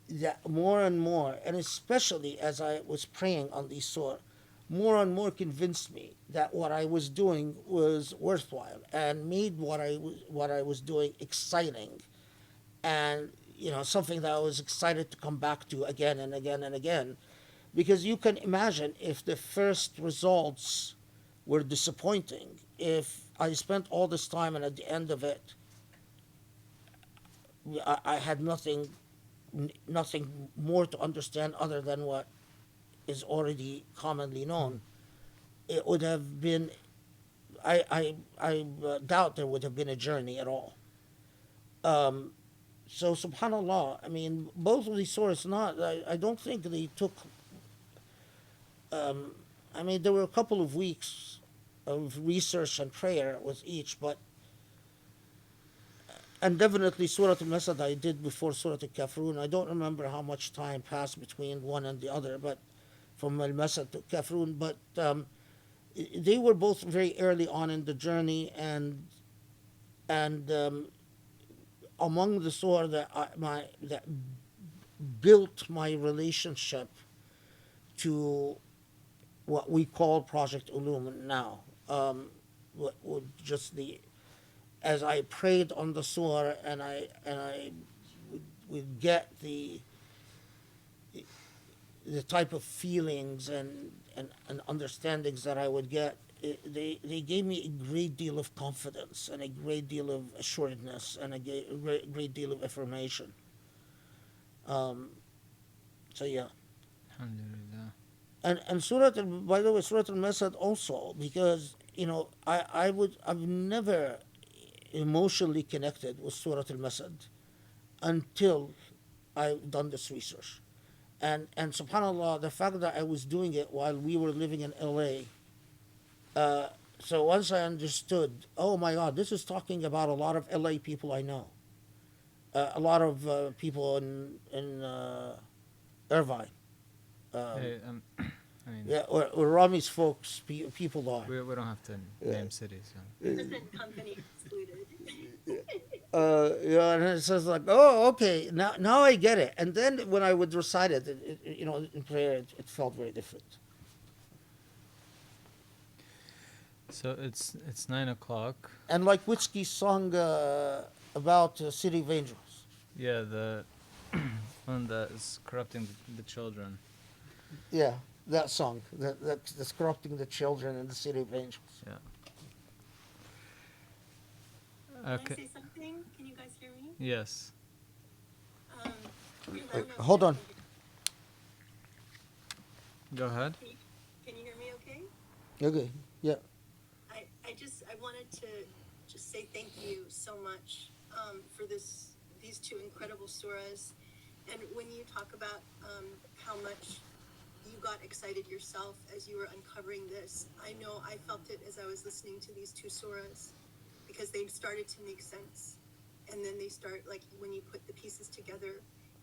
that more and more, and especially as I was praying on these surah, more and more convinced me that what I was doing was worthwhile and made what I was doing exciting, and something that I was excited to come back to again and again and again, because you can imagine if the first results were disappointing, if I spent all this time and at the end of it I had nothing more to understand other than what is already commonly known, it would have been, I doubt there would have been a journey at all. So subhanallah, I mean, both of these surahs, I don't think they took, I mean, there were a couple of weeks of research and prayer with each, and definitely Surah Al Masad I did before Surah Al Kafirun. I don't remember how much time passed between one and the other, but from Al Masad to Kafirun, but they were both very early on in the journey, and among the surah that built my relationship to what we call Project Illumine now. As I prayed on the surah, and I would get the type of feelings and understandings that I would get, they gave me a great deal of confidence and a great deal of assuredness and a great deal of affirmation. So yeah. Alhamdulillah. And by the way, Surah Al Masad also, because I've never emotionally connected with Surah Al Masad until I've done this research, and subhanallah, the fact that I was doing it while we were living in LA. So once I understood, oh my God, this is talking about a lot of LA people I know, a lot of people in Irvine. Hey, I mean, Yeah, or Rami's folks, people are. we don't have to name cities. Present company excluded. And it says like, oh, okay, now I get it. And then when I would recite it, in prayer, it felt very different. So it's 9 o'clock. And like Whiskey's song about City of Angels. Yeah, the one that is corrupting the children. Yeah, that song that's corrupting the children in the City of Angels. Yeah. Can I Okay. say something? Can you guys hear me? Yes. I don't know if you Hold guys on. can Go ahead. Can you hear me okay? Okay. Yeah. I wanted to just say thank you so much for these two incredible surahs. And when you talk about how much you got excited yourself as you were uncovering this, I know I felt it as I was listening to these two surahs because they started to make sense. And then they start, like, when you put the pieces together,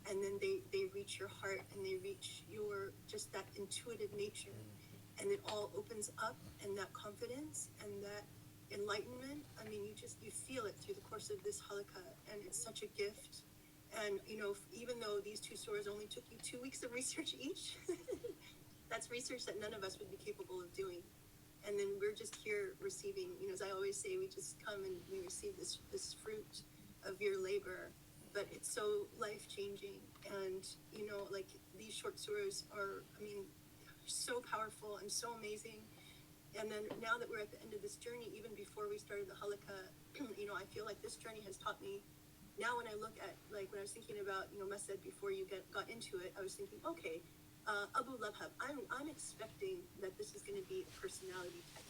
and then they reach your heart and they reach your, just that intuitive nature. And it all opens up, and that confidence and that enlightenment. I mean, you feel it through the course of this halakha, and it's such a gift. And, even though these two surahs only took you 2 weeks of research each, that's research that none of us would be capable of doing. And then we're just here receiving, as I always say, we just come and we receive this fruit of your labor. But it's so life-changing. And, like, these short surahs are, so powerful and so amazing. And then now that we're at the end of this journey, even before we started the halakha, I feel like this journey has taught me. Now when I look at, like, when I was thinking about, Masad before you got into it, I was thinking, okay, Abu Lahab, I'm expecting that this is going to be a personality type,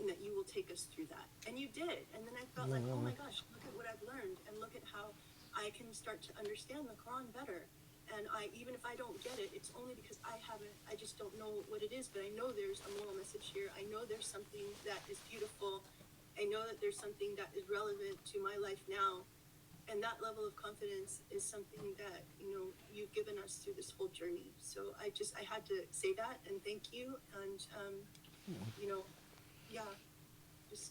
and that you will take us through that. And you did. And then I felt like, oh my gosh, look at what I've learned, and look at how I can start to understand the Quran better. And even if I don't get it, it's only because I just don't know what it is, but I know there's a moral message here. I know there's something that is beautiful. I know that there's something that is relevant to my life now. And that level of confidence is something that, you've given us through this whole journey. So I had to say that and thank you. And, yeah, it's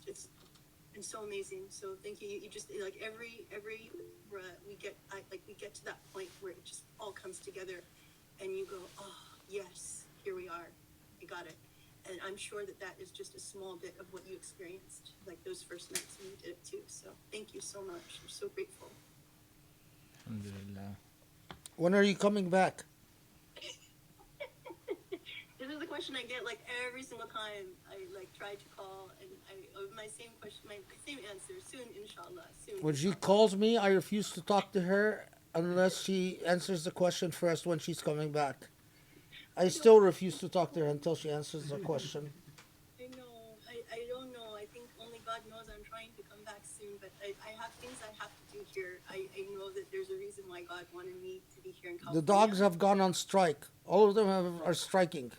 been so amazing. So thank you. You just, like, every we get to that point where it just all comes together, and you go, oh yes, here we are, I got it. And I'm sure that is just a small bit of what you experienced, like those first nights when you did it too. So thank you so much. I'm so grateful. Alhamdulillah. When are you coming back? This is the question I get, like, every single time I, like, try to call, and my same question, my same answer. Soon, inshallah. Soon. When she Inshallah. calls me, I refuse to talk to her unless she answers the question first when she's coming back. I still refuse to talk to her until she answers the question. I know. I don't know. I think only God knows. I'm trying to come back soon, but I have things I have to do here. I know that there's a reason why God wanted me to be here in California. The dogs have gone on strike. All of them are striking.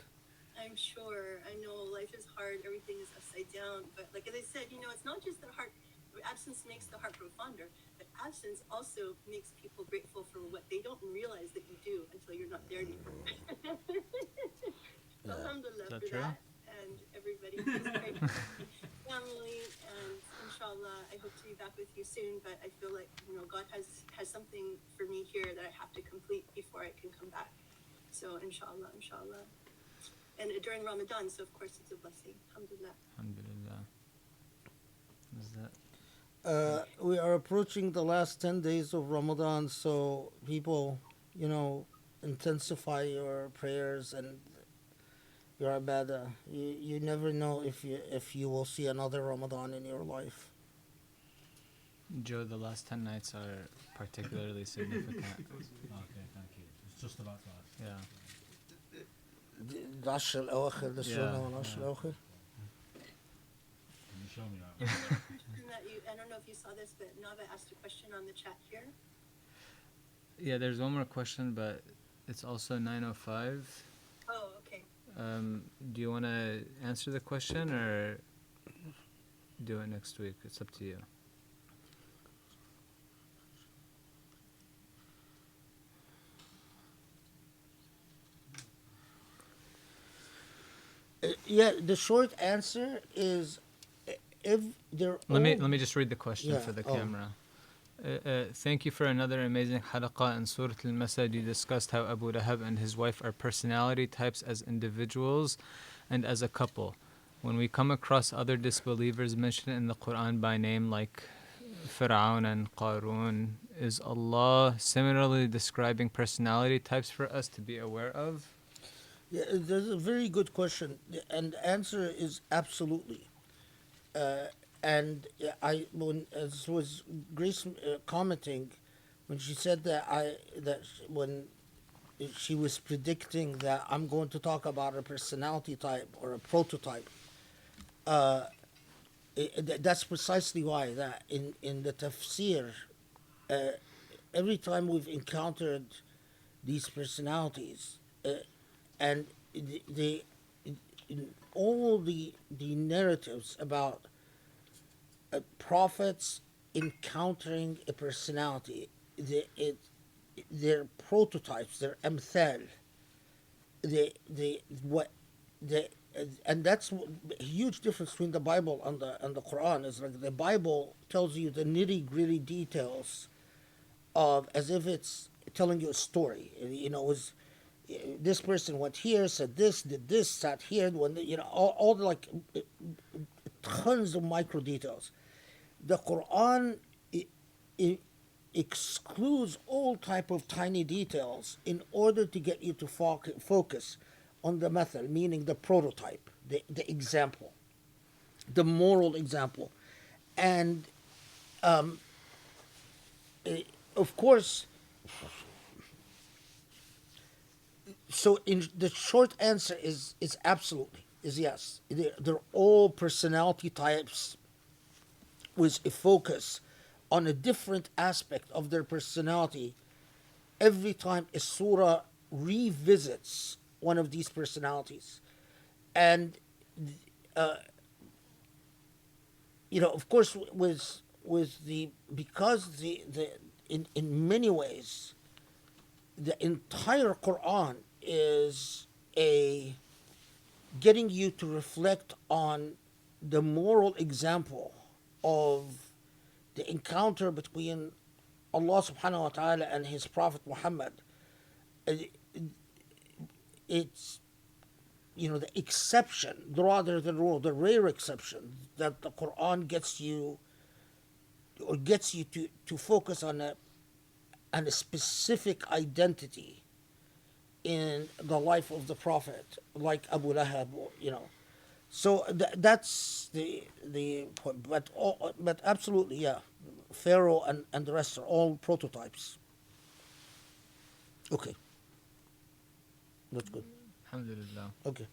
I'm sure. I know life is hard. Everything is upside down. But like as I said, it's not just the heart. Absence makes the heart grow fonder. But absence also makes people grateful for what they don't realize that you do until you're not there anymore. So alhamdulillah for true? that. And everybody is great. Family, and inshallah, I hope to be back with you soon. But I feel like, God has something for me here that I have to complete before I can come back. So inshallah. And during Ramadan, so of course it's a blessing. Alhamdulillah. Alhamdulillah. Is that? We are approaching the last 10 days of Ramadan, so people, intensify your prayers and your ibadah. You never know if you will see another Ramadan in your life. Joe, the last 10 nights are particularly significant. Okay, thank you. It's just about to ask. Yeah. العشر الأواخر ده السنة Yeah. والعشر الأواخر. Can you show me that? I don't know if you saw this, but Nava asked a question on the chat here. Yeah, there's one more question, but it's also 9:05. Oh, okay. Do you want to answer the question or do it next week? It's up to you. Yeah, the short answer is if they're Let me just read the question Yeah, for the oh. camera. Thank you for another amazing halaqah. In Surah Al Masad, you discussed how Abu Lahab and his wife are personality types as individuals and as a couple. When we come across other disbelievers mentioned in the Quran by name like Fir'aun and Qarun, is Allah similarly describing personality types for us to be aware of? Yeah, that's a very good question, and the answer is absolutely. And as was Grace commenting, when she said when she was predicting that I'm going to talk about a personality type or a prototype. That's precisely why that in the tafsir, every time we've encountered these personalities, and the in all the narratives about prophets encountering a personality, they're prototypes, they're amthal. They and that's a huge difference between the Bible and the Quran. Is like the Bible tells you the nitty gritty details of as if it's telling you a story. You know, it was this person went here, said this, did this, sat here. When all the, like tons of micro details. The Quran excludes all type of tiny details in order to get you to focus on the method, meaning the prototype, the example, the moral example. And of course, so in the short answer is absolutely, is yes. They're all personality types with a focus on a different aspect of their personality every time a surah revisits one of these personalities. And of course, with the because the in many ways the entire Quran is a getting you to reflect on the moral example of the encounter between Allah subhanahu wa ta'ala and his Prophet Muhammad. It's the exception rather than rule, the rare exception that the Quran gets you to focus on a specific identity in the life of the Prophet, like Abu Lahab, So that's the point. But absolutely, yeah, Pharaoh and the rest are all prototypes. Okay, that's good. Alhamdulillah. Okay.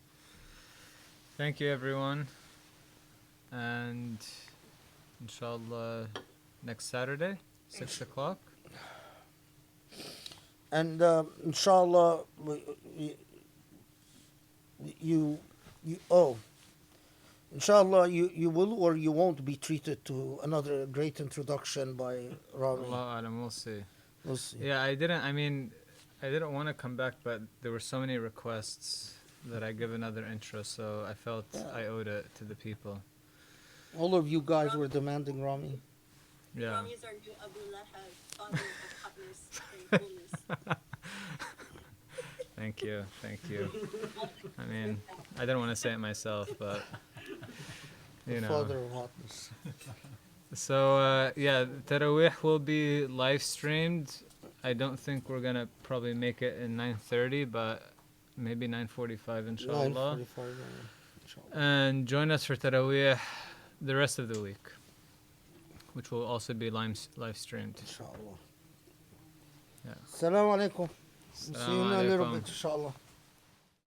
Thank you, everyone. And inshallah, next Saturday, 6 o'clock. And inshallah, inshallah, you will or you won't be treated to another great introduction by Rami. Allah alam, we'll see. We'll see. Yeah, I didn't want to come back, but there were so many requests that I give another intro, so I felt I owed it to the people. All of you guys were demanding Rami. Yeah. Rami is our new Abu Lahab, father of hotness and coolness. Thank you. I mean, I didn't want to say it myself, but Father of hotness. So yeah, Taraweeh will be live streamed. I don't think we're gonna probably make it in 9:30, but maybe 9:45 inshallah. 9:45, inshallah. And join us for Taraweeh the rest of the week, which will also be live streamed. Inshallah. Yeah. Assalamu alaikum. See you in a little Alaikum. bit, inshallah.